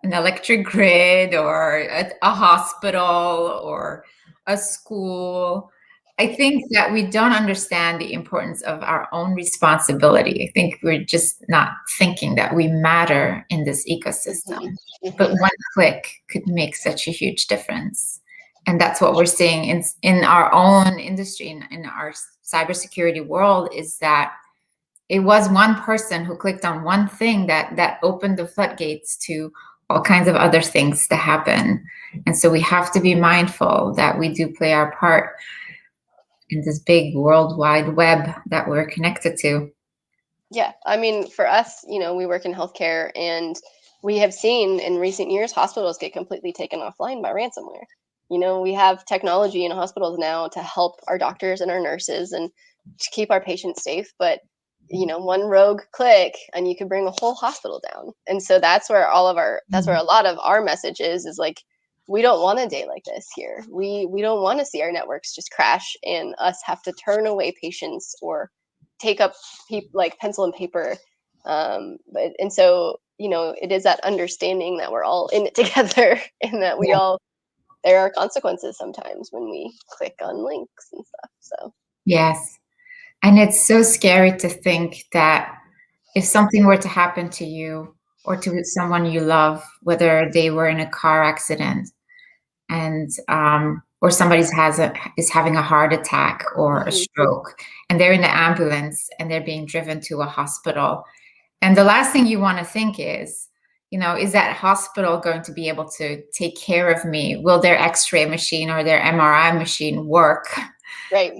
an electric grid or a hospital or a school. I think that we don't understand the importance of our own responsibility. I think we're just not thinking that we matter in this ecosystem. Mhm. But Mhm. one click could make such a huge difference. And that's what we're seeing in our own industry, in our cybersecurity world, is that it was one person who clicked on one thing that opened the floodgates to all kinds of other things to happen. And so we have to be mindful that we do play our part in this big worldwide web that we're connected to. Yeah, I mean, for us, we work in healthcare, and we have seen in recent years hospitals get completely taken offline by ransomware. We have technology in hospitals now to help our doctors and our nurses and to keep our patients safe, but one rogue click and you could bring a whole hospital down. And so that's where a lot of our message is like, we don't want a day like this here. We don't want to see our networks just crash and us have to turn away patients or take up like pencil and paper. And so it is that understanding that we're all in it together and that there are consequences sometimes when we click on links and stuff. So Yes. And it's so scary to think that if something were to happen to you or to someone you love, whether they were in a car accident and or somebody is having a heart attack or a mhm. stroke, and they're in the ambulance and they're being driven to a hospital, and the last thing you want to think is, is that hospital going to be able to take care of me? Will their X-ray machine or their MRI machine work? Right.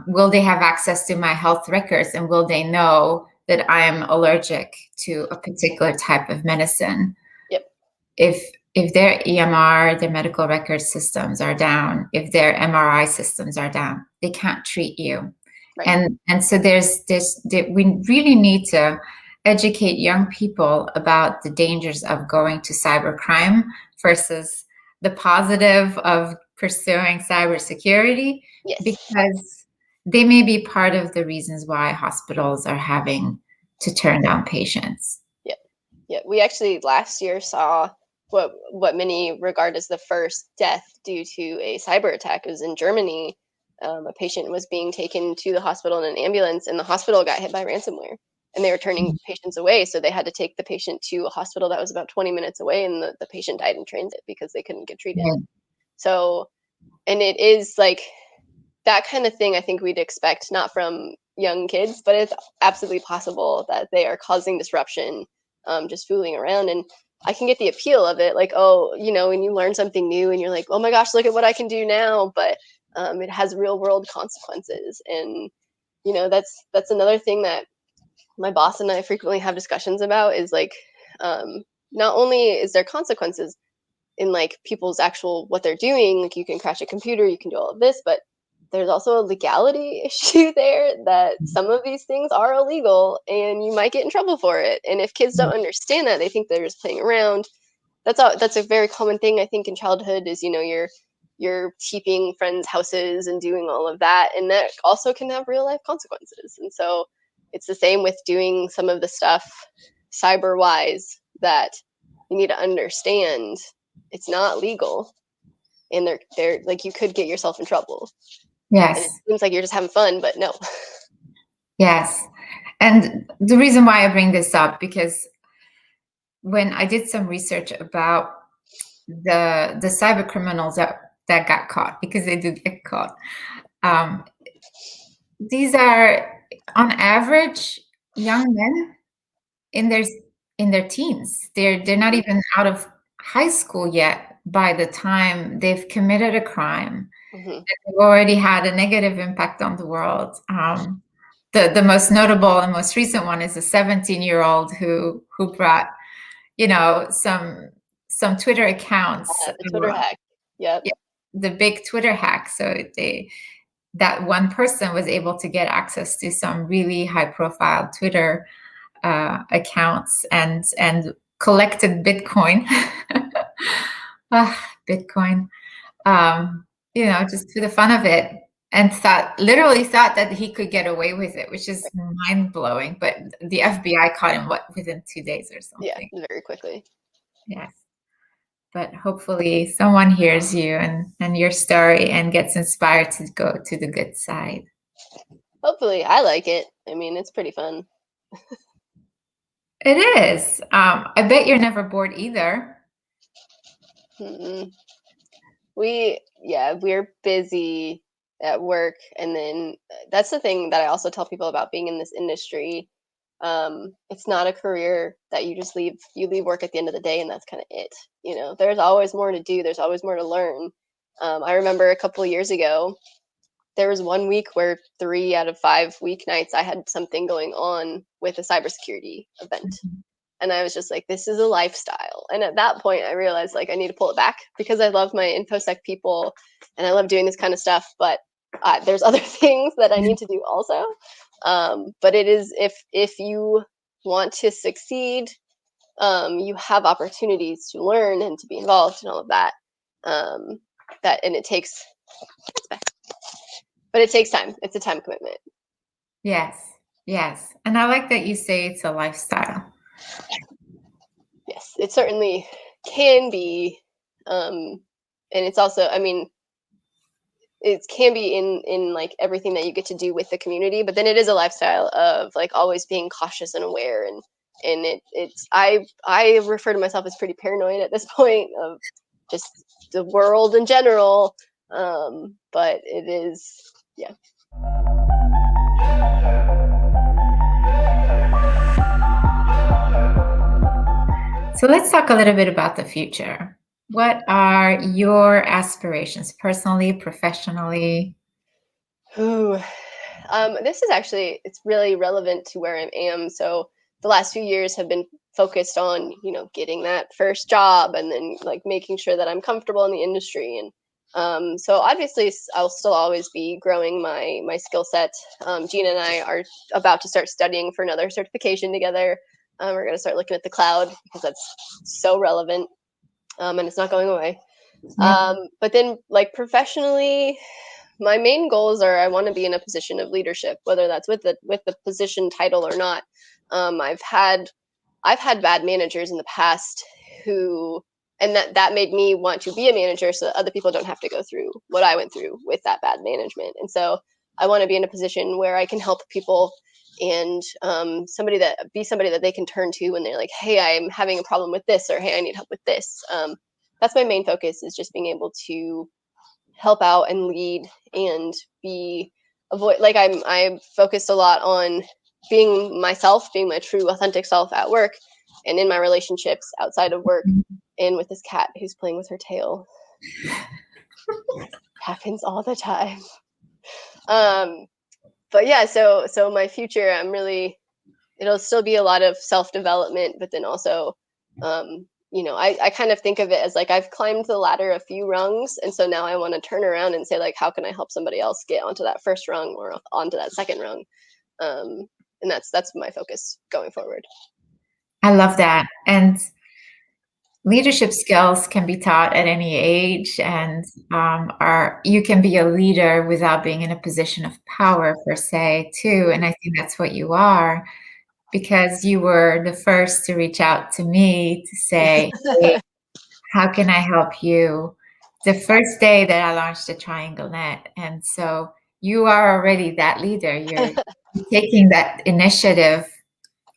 Will they have access to my health records, and will they know that I'm allergic to a particular type of medicine? Yep. If their EMR, their medical record systems are down, if their MRI systems are down, they can't treat you. Right. And so we really need to educate young people about the dangers of going to cybercrime versus the positive of pursuing cybersecurity, Yes. because they may be part of the reasons why hospitals are having to turn down patients. Yep. Yeah. We actually last year saw what many regard as the first death due to a cyber attack. It was in Germany. A patient was being taken to the hospital in an ambulance, and the hospital got hit by ransomware. And they were turning patients away, so they had to take the patient to a hospital that was about 20 minutes away, and the patient died in transit because they couldn't get treated. Right. So, and it is like that kind of thing I think we'd expect not from young kids, but it's absolutely possible that they are causing disruption, just fooling around. And I can get the appeal of it, like, oh, when you learn something new and you're like, oh my gosh, look at what I can do now, but it has real world consequences. And that's another thing that my boss and I frequently have discussions about is like, not only is there consequences in like people's actual what they're doing, like you can crash a computer, you can do all of this, but there's also a legality issue there that some of these things are illegal and you might get in trouble for it. And if kids don't understand that, they think they're just playing around. That's a very common thing I think in childhood is you're keeping friends' houses and doing all of that, and that also can have real life consequences. And so it's the same with doing some of the stuff cyber wise that you need to understand it's not legal, and they're like you could get yourself in trouble. And it Yes. seems like you're just having fun, but no. Yes. And the reason why I bring this up, because when I did some research about the cyber criminals that got caught, because they did get caught, these are on average young men in their teens. They're not even out of high school yet by the time they've committed a crime. Mhm. They've already had a negative impact on the world. The most notable and most recent one is a 17-year-old who brought some Twitter accounts, The Twitter hack. Yep. yeah, the big Twitter hack. So that one person was able to get access to some really high profile Twitter accounts and collected Bitcoin. Bitcoin, just for the fun of it, and literally thought that he could get away with it, which is mind blowing. But the FBI caught him within 2 days or something. Yeah, very quickly. Yes. But hopefully someone hears you and your story and gets inspired to go to the good side. Hopefully, I like it. I mean, it's pretty fun. It is. I bet you're never bored either. Mm-mm. We're busy at work, and then that's the thing that I also tell people about being in this industry. It's not a career that you just leave. You leave work at the end of the day, and that's kind of it. There's always more to do. There's always more to learn. I remember a couple of years ago, there was one week where 3 out of 5 weeknights I had something going on with a cybersecurity event. And I was just like, this is a lifestyle. And at that point, I realized like I need to pull it back because I love my InfoSec people and I love doing this kind of stuff. But there's other things that I need to do also. But it is if you want to succeed, you have opportunities to learn and to be involved in all of that. And it takes, but it takes time. It's a time commitment. Yes. Yes. And I like that you say it's a lifestyle. Yes, it certainly can be. And it's also, I mean, it can be in like everything that you get to do with the community, but then it is a lifestyle of like always being cautious and aware, and it's I refer to myself as pretty paranoid at this point of just the world in general. But it is, yeah. So let's talk a little bit about the future. What are your aspirations personally, professionally? Ooh. This is actually, it's really relevant to where I am. So the last few years have been focused on, getting that first job and then like making sure that I'm comfortable in the industry. And so obviously I'll still always be growing my skill set. Gina and I are about to start studying for another certification together. We're going to start looking at the cloud because that's so relevant, and it's not going away. Yeah. But then like professionally, my main goals are I want to be in a position of leadership, whether that's with the position title or not. I've had bad managers in the past who, and that made me want to be a manager so that other people don't have to go through what I went through with that bad management. And so I want to be in a position where I can help people and somebody that they can turn to when they're like, hey, I'm having a problem with this, or hey, I need help with this. That's my main focus, is just being able to help out and lead and be avoid like I'm focused a lot on being myself, being my true authentic self at work, and in my relationships outside of work, and with this cat who's playing with her tail. Happens all the time. But yeah, so my future, it'll still be a lot of self-development, but then also, I kind of think of it as like I've climbed the ladder a few rungs, and so now I want to turn around and say, like, how can I help somebody else get onto that first rung or onto that second rung? And that's my focus going forward. I love that. And leadership skills can be taught at any age, and you can be a leader without being in a position of power per se too. And I think that's what you are, because you were the first to reach out to me to say, hey, how can I help you? The first day that I launched the Triangle Net. And so you are already that leader. You're taking that initiative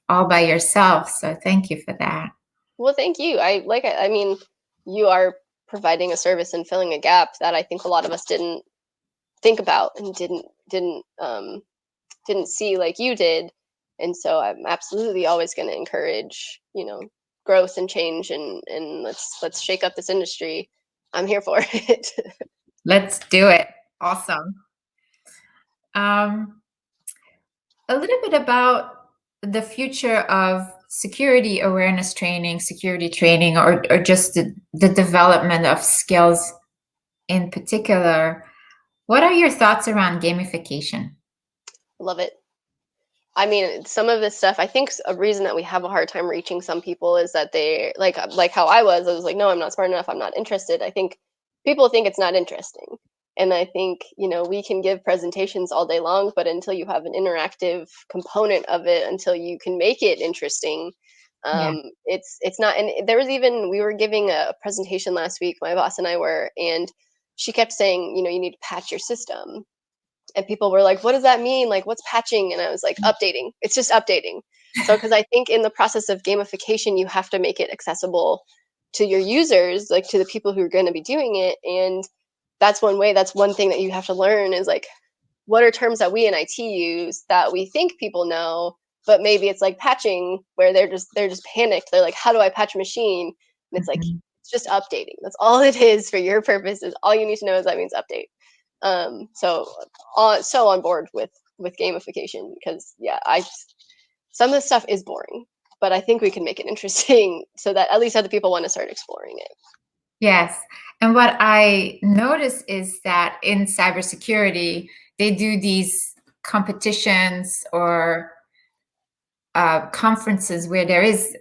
all by yourself. So thank you for that. Well, thank you. I mean, you are providing a service and filling a gap that I think a lot of us didn't think about and didn't see like you did. And so I'm absolutely always going to encourage, growth and change, and let's shake up this industry. I'm here for it. Let's do it. Awesome. A little bit about the future of security awareness training, security training, or just the development of skills in particular. What are your thoughts around gamification? Love it. I mean, some of this stuff, I think a reason that we have a hard time reaching some people is that they like how I was like, no, I'm not smart enough. I'm not interested. I think people think it's not interesting. And I think, we can give presentations all day long, but until you have an interactive component of it, until you can make it interesting, Yeah. it's not. And we were giving a presentation last week, my boss and I were, and she kept saying, you need to patch your system. And people were like, what does that mean? Like, what's patching? And I was like, updating. It's just updating. So, because I think in the process of gamification, you have to make it accessible to your users, like to the people who are going to be doing it. And that's one way. That's one thing that you have to learn is like, what are terms that we in IT use that we think people know, but maybe it's like patching where they're just panicked. They're like, how do I patch a machine? And it's like, Mhm. it's just updating. That's all it is for your purposes. All you need to know is that means update. So on board with gamification, because some of the stuff is boring, but I think we can make it interesting so that at least other people want to start exploring it. Yes. And what I notice is that in cybersecurity, they do these competitions or conferences where there is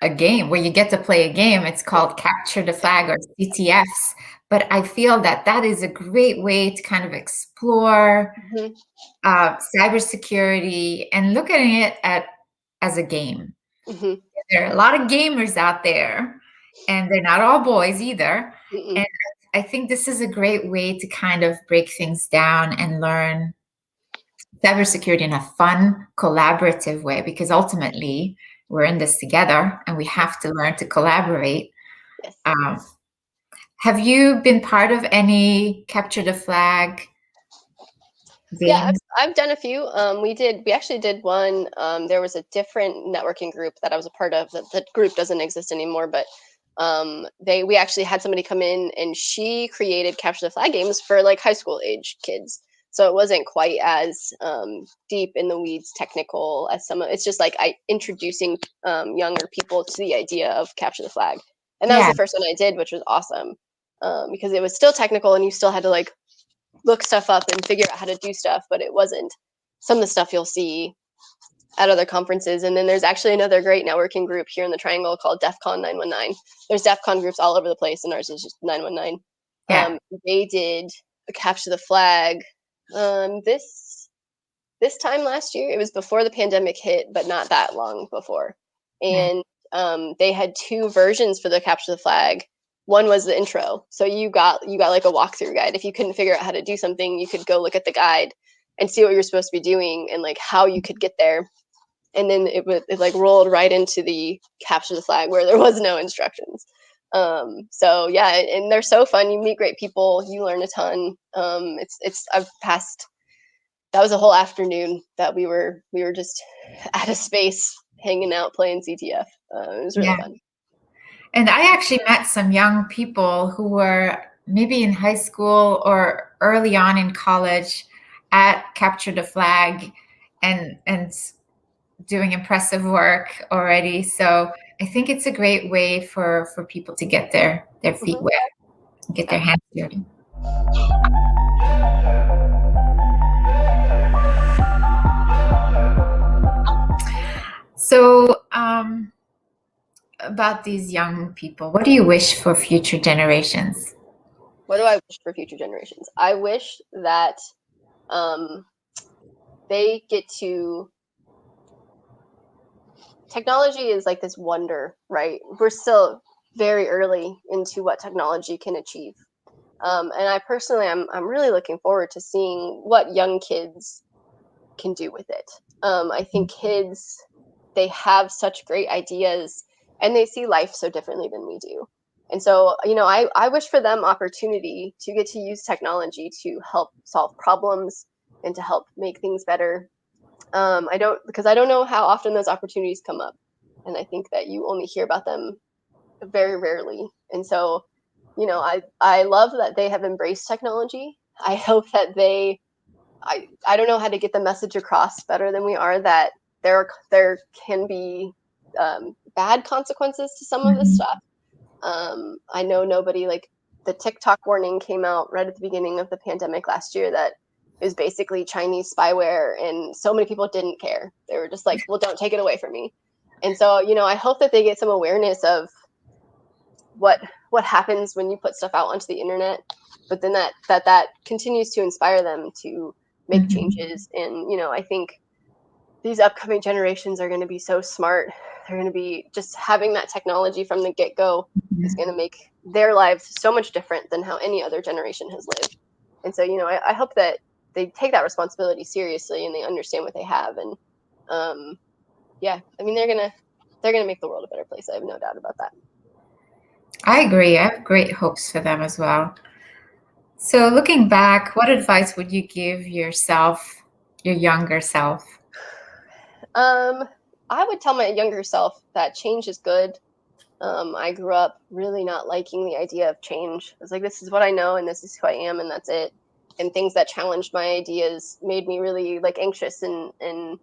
a game where you get to play a game. It's called Capture the Flag or CTFs. But I feel that that is a great way to kind of explore Hmm. cybersecurity and look at it as a game. Hmm. There are a lot of gamers out there, and they're not all boys either. Mm-mm. And I think this is a great way to kind of break things down and learn cybersecurity in a fun, collaborative way, because ultimately we're in this together and we have to learn to collaborate. Yes. Um, have you been part of any Capture the Flag Yeah, games? I've done a few. We actually did one. There was a different networking group that I was a part of. The group doesn't exist anymore, but we actually had somebody come in and she created capture the flag games for like high school age kids. So it wasn't quite as deep in the weeds technical as it's just like introducing younger people to the idea of capture the flag. And that was Yeah. the first one I did, which was awesome, because it was still technical and you still had to like look stuff up and figure out how to do stuff, but it wasn't some of the stuff you'll see at other conferences. And then there's actually another great networking group here in the Triangle called DEF CON 919. There's DEF CON groups all over the place, and ours is just 919. Yeah. They did a capture the flag this time last year. It was before the pandemic hit, but not that long before. Nice. And they had two versions for the capture the flag. One was the intro, so you got like a walkthrough guide. If you couldn't figure out how to do something, you could go look at the guide and see what you're supposed to be doing and like how you could get there. And then it like rolled right into the capture the flag where there was no instructions. So yeah, and they're so fun. You meet great people, you learn a ton. I've passed. That was a whole afternoon that we were just at a space hanging out, playing CTF. It was really fun. And I actually met some young people who were maybe in high school or early on in college at Capture the Flag and doing impressive work already. So I think it's a great way for people to get their feet wet, get their hands dirty. So about these young people, what do you wish for future generations? What do I wish for future generations? I wish that they get to. Technology is like this wonder, right? We're still very early into what technology can achieve. And I personally, I'm really looking forward to seeing what young kids can do with it. I think kids, they have such great ideas and they see life so differently than we do. And so, I wish for them opportunity to get to use technology to help solve problems and to help make things better. Because I don't know how often those opportunities come up. And I think that you only hear about them very rarely. And so, I love that they have embraced technology. I hope that I don't know how to get the message across better than we are, that there can be bad consequences to some of this stuff. I know nobody, like, the TikTok warning came out right at the beginning of the pandemic last year that it was basically Chinese spyware, and so many people didn't care. They were just like, well, don't take it away from me. And so, I hope that they get some awareness of what happens when you put stuff out onto the internet, but then that continues to inspire them to make changes. And I think these upcoming generations are going to be so smart. They're going to be just having that technology from the get-go is going to make their lives so much different than how any other generation has lived. And so, I hope that they take that responsibility seriously and they understand what they have. And they're gonna make the world a better place. I have no doubt about that. I agree. I have great hopes for them as well. So looking back, what advice would you give yourself, your younger self? I would tell my younger self that change is good. I grew up really not liking the idea of change. I was like, this is what I know and this is who I am and that's it. And things that challenged my ideas made me really anxious and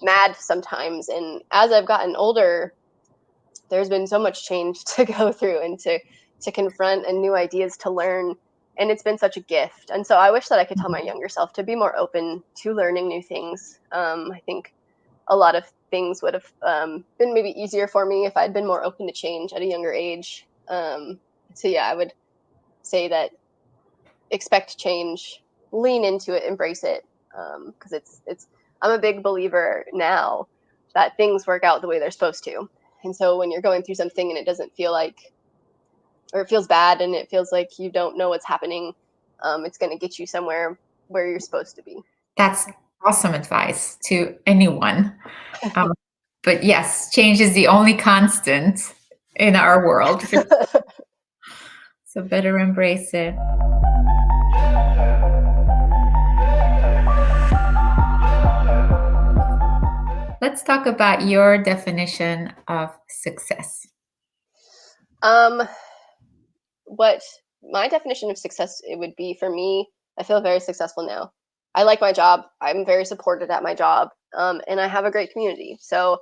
mad sometimes. And as I've gotten older, there's been so much change to go through and to confront and new ideas to learn. And it's been such a gift. And so I wish that I could tell my younger self to be more open to learning new things. I think a lot of things would have been maybe easier for me if I'd been more open to change at a younger age. I would say that expect change, lean into it, embrace it. Because I'm a big believer now that things work out the way they're supposed to. And so when you're going through something and it doesn't feel like, or it feels bad and it feels like you don't know what's happening, it's going to get you somewhere where you're supposed to be. That's awesome advice to anyone. But yes, change is the only constant in our world. So better embrace it. Let's talk about your definition of success. What my definition of success it would be for me, I feel very successful now. I like my job. I'm very supported at my job, and I have a great community. So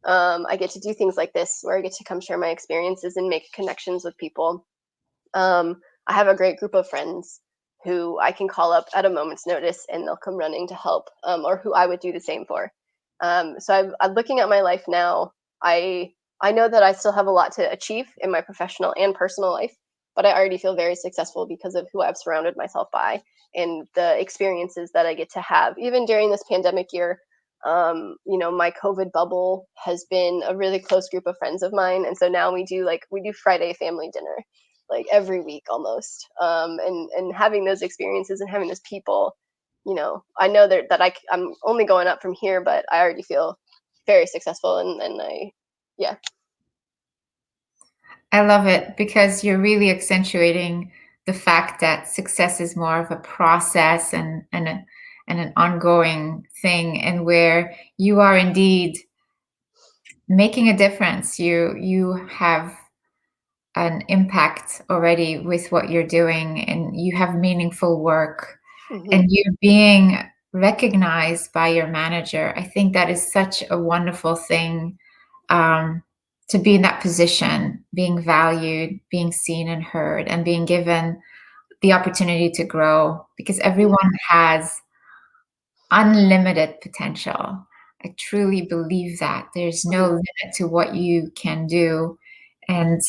I get to do things like this where I get to come share my experiences and make connections with people. I have a great group of friends who I can call up at a moment's notice and they'll come running to help, or who I would do the same for. So I'm looking at my life now. I know that I still have a lot to achieve in my professional and personal life, but I already feel very successful because of who I've surrounded myself by and the experiences that I get to have. Even during this pandemic year, my COVID bubble has been a really close group of friends of mine. And so now we do Friday family dinner, like every week almost. And having those experiences and having those people, I know that I'm only going up from here, but I already feel very successful. Yeah. I love it because you're really accentuating the fact that success is more of a process and an ongoing thing, and where you are indeed making a difference. You have an impact already with what you're doing, and you have meaningful work, Mhm. and you're being recognized by your manager. I think that is such a wonderful thing, to be in that position, being valued, being seen and heard, and being given the opportunity to grow, because everyone has unlimited potential. I truly believe that there's no limit to what you can do. And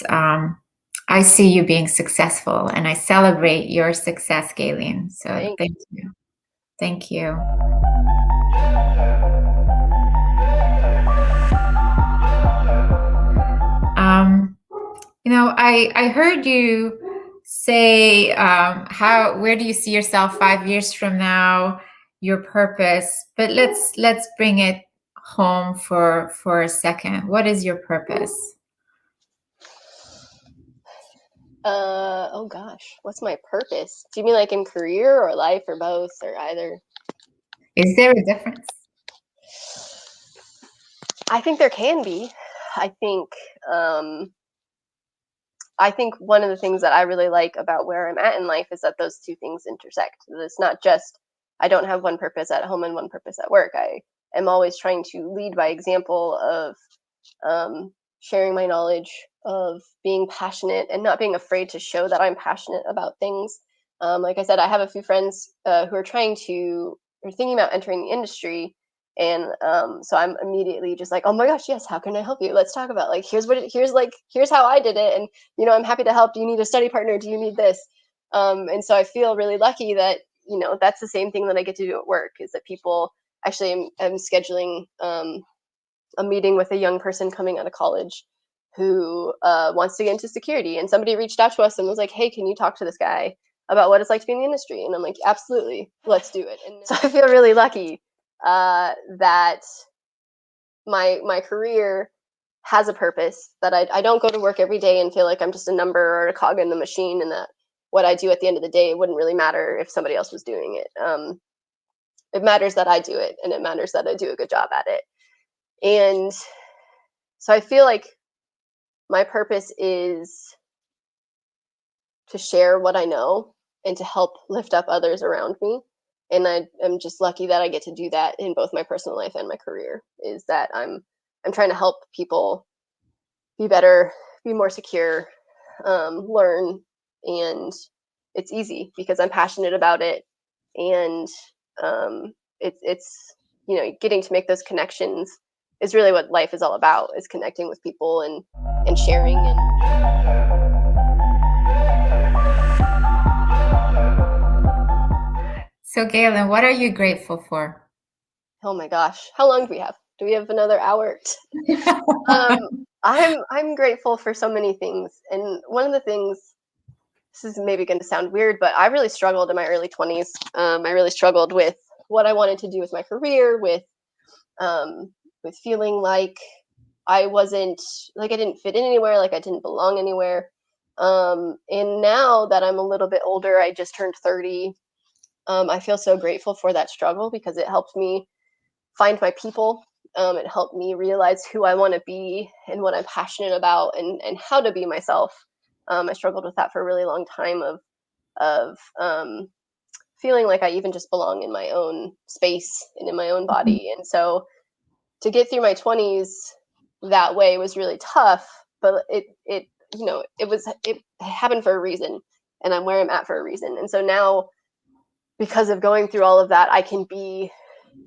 I see you being successful, and I celebrate your success, Gaylene. So Thanks. thank you. Thank you. Um, I heard you say, where do you see yourself 5 years from now, your purpose, but let's bring it home for a second. What is your purpose? Oh gosh, what's my purpose? Do you mean like in career or life or both or either? Is there a difference? I think there can be. I think um, I think one of the things that I really like about where I'm at in life is that those two things intersect. That it's not just I don't have one purpose at home and one purpose at work. I am always trying to lead by example of sharing my knowledge, of being passionate and not being afraid to show that I'm passionate about things. Like I said, I have a few friends who are thinking about entering the industry, and so I'm immediately just like, oh my gosh, yes, how can I help you? Let's talk about like here's how I did it, and I'm happy to help. Do you need a study partner? Do you need this? And so I feel really lucky that that's the same thing that I get to do at work. Is that people actually am scheduling a meeting with a young person coming out of college who wants to get into security. And somebody reached out to us and was like, hey, can you talk to this guy about what it's like to be in the industry? And I'm like, absolutely, let's do it. And so I feel really lucky that my career has a purpose, that I don't go to work every day and feel like I'm just a number or a cog in the machine, and that what I do at the end of the day wouldn't really matter if somebody else was doing it. It matters that I do it, and it matters that I do a good job at it. And so I feel like my purpose is to share what I know and to help lift up others around me. And I am just lucky that I get to do that in both my personal life and my career. Is that I'm trying to help people be better, be more secure, learn, and it's easy because I'm passionate about it, and it's getting to make those connections is really what life is all about, is connecting with people and sharing. And So, Galen, what are you grateful for? oh my gosh, how long do we have? Do we have another hour? um, I'm grateful for so many things, and one of the things, this is maybe going to sound weird, but I really struggled in my early 20s. I really struggled with what I wanted to do with my career, with feeling like I wasn't, like I didn't fit in anywhere, like I didn't belong anywhere. And now that I'm a little bit older, I just turned 30. I feel so grateful for that struggle because it helped me find my people. It helped me realize who I want to be and what I'm passionate about, and how to be myself. I struggled with that for a really long time of feeling like I even just belong in my own space and in my own body. And so to get through my 20s that way was really tough, but it happened for a reason, and I'm where I'm at for a reason. And so now, because of going through all of that, I can be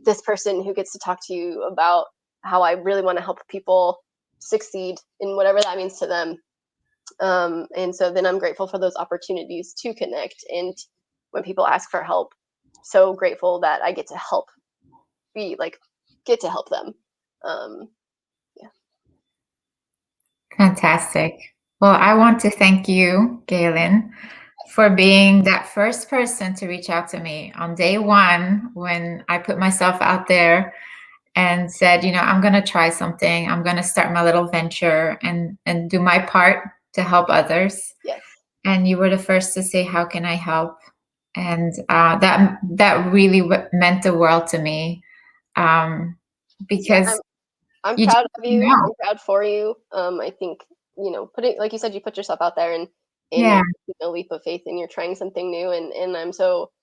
this person who gets to talk to you about how I really want to help people succeed in whatever that means to them. And so then I'm grateful for those opportunities to connect. And when people ask for help, so grateful that I get to get to help them. Um, yeah. Fantastic. Well, I want to thank you, Galen, for being that first person to reach out to me on day one when I put myself out there and said, I'm going to try something. I'm going to start my little venture and do my part to help others. Yes. And you were the first to say, how can I help? And that really meant the world to me, Yeah, because I'm You proud just of don't you. know. I'm proud for you. I think, putting, like you said, you put yourself out there, and Yeah, you're taking a leap of faith, and you're trying something new. And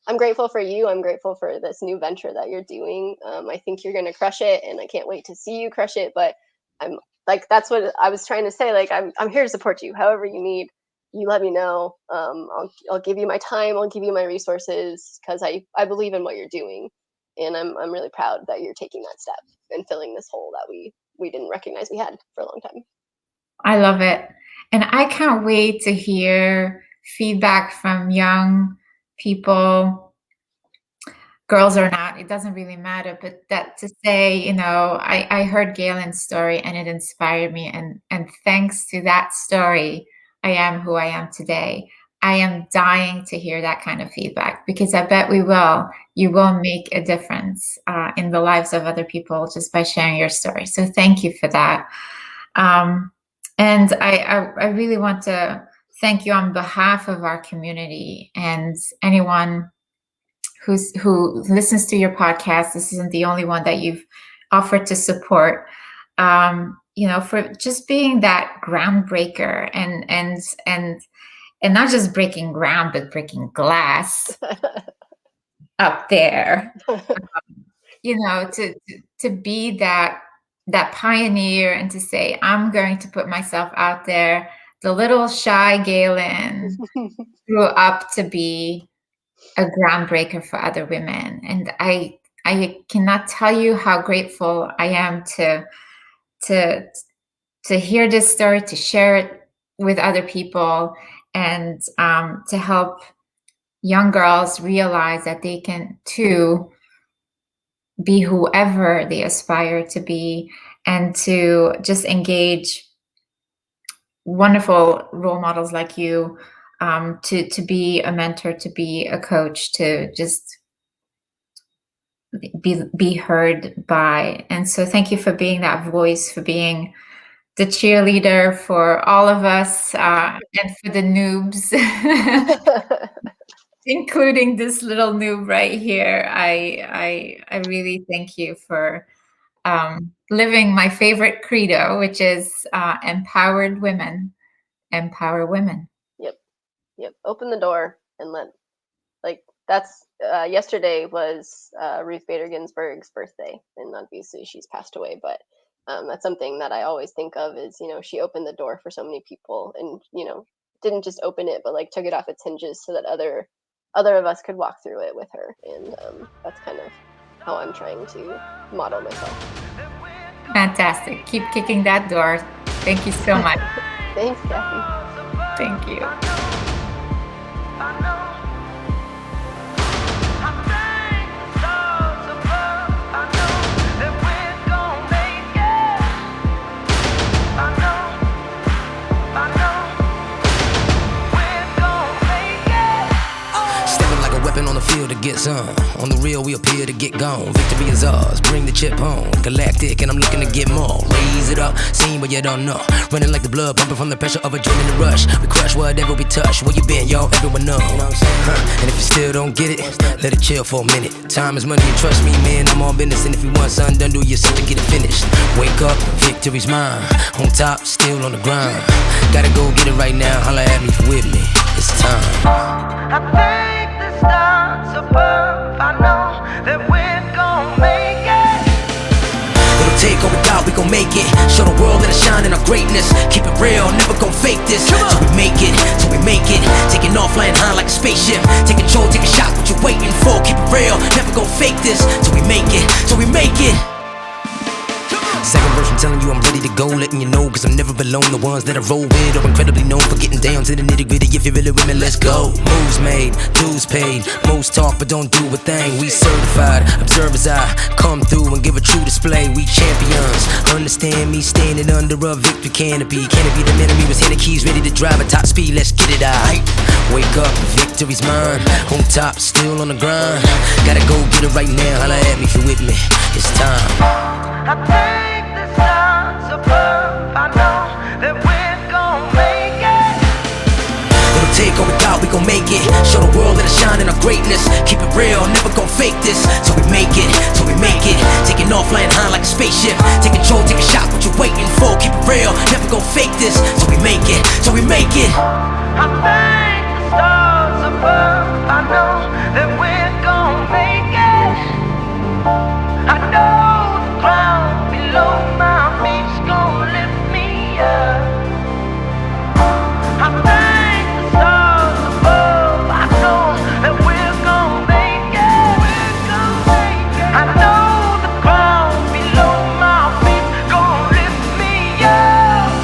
I'm grateful for you. I'm grateful for this new venture that you're doing. I think you're going to crush it, and I can't wait to see you crush it. But I'm like, that's what I was trying to say. Like, I'm here to support you. However you need, you let me know. I'll give you my time. I'll give you my resources, because I believe in what you're doing, and I'm really proud that you're taking that step and filling this hole that we didn't recognize we had for a long time. I love it. And I can't wait to hear feedback from young people, girls or not, it doesn't really matter. But that to say, I heard Gaylyn's story and it inspired me. And thanks to that story, I am who I am today. I am dying to hear that kind of feedback, because I bet we will. You will make a difference in the lives of other people just by sharing your story. So thank you for that. Um, and I really want to thank you on behalf of our community and anyone who listens to your podcast. This isn't the only one that you've offered to support. For just being that groundbreaker and not just breaking ground, but breaking glass up there. To be that pioneer and to say, I'm going to put myself out there. The little shy Gaylyn grew up to be a groundbreaker for other women. And I cannot tell you how grateful I am to hear this story, to share it with other people, and to help young girls realize that they can too be whoever they aspire to be, and to just engage wonderful role models like you, to be a mentor, to be a coach, to just be heard by. And so thank you for being that voice, for being the cheerleader for all of us, and for the noobs, including this little noob right here. I really thank you for living my favorite credo, which is empowered women empower women. Yep. Open the door and that's yesterday was Ruth Bader Ginsburg's birthday, and obviously she's passed away. But that's something that I always think of is, she opened the door for so many people, and didn't just open it, but took it off its hinges so that other of us could walk through it with her. And that's kind of how I'm trying to model myself. Fantastic. Keep kicking that door. Thank you so much. Thanks, Kathy. Thank you. On the field to get some. On the real, we appear to get gone. Victory is ours, bring the chip home. Galactic, and I'm looking to get more. Raise it up, seen but you don't know. Running like the blood, pumping from the pressure of adrenaline rush. We crush whatever we touch. Where you been, yo? Everyone know. And if you still don't get it, let it chill for a minute. Time is money, and trust me, man, I'm on business. And if you want something done, do yourself to get it finished. Wake up, victory's mine. On top, still on the grind. Gotta go get it right now. Holla at me if you with me. It's time. I think the stars above, I know that we're gon' make it. It'll take or without, we gon' make it. Show the world that I shine in our greatness. Keep it real, never gon' fake this. Till we make it, till we make it. Taking off, flying high like a spaceship. Take control, take a shot, what you waiting for? Keep it real, never gon' fake this. Till we make it, till we make it. Second verse, I'm telling you I'm ready to go, letting you know, cause I'm never below. The ones that I roll with are incredibly known for getting down to the nitty gritty. If you really with me, let's go. Moves made, dues paid. Most talk but don't do a thing. We certified, observers I come through and give a true display. We champions, understand me standing under a victory canopy. Canopy the enemy was hitting keys, ready to drive at top speed. Let's get it out. Wake up, victory's mine. On top, still on the grind. Gotta go get it right now. Holla at me if you with me. It's time. I think the stars above, I know that we're gon' make it. It'll take take or we doubt, we gon' make it. Show the world that I shine in our greatness. Keep it real, never gon' fake this. Till we make it, till we make it. Taking off, flying high like a spaceship. Take control, take a shot, what you waiting for? Keep it real, never gon' fake this. Till we make it, till we make it. I thank the stars above. I know that we're gonna make it. I know the ground below my feet's gonna lift me up. I thank the stars above. I know that we're gonna make it. We're gonna make it. I know the ground below my feet's gonna lift me up.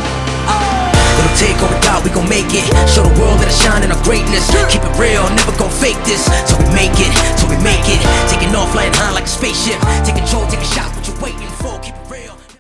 It'll take or we doubt, we gon' make it. Show the world that I shine in our greatness. Keep it real, never gon' fake this. Till we make it, till we make it. Taking off, flying high like a spaceship. Take control, take a shot, what you waiting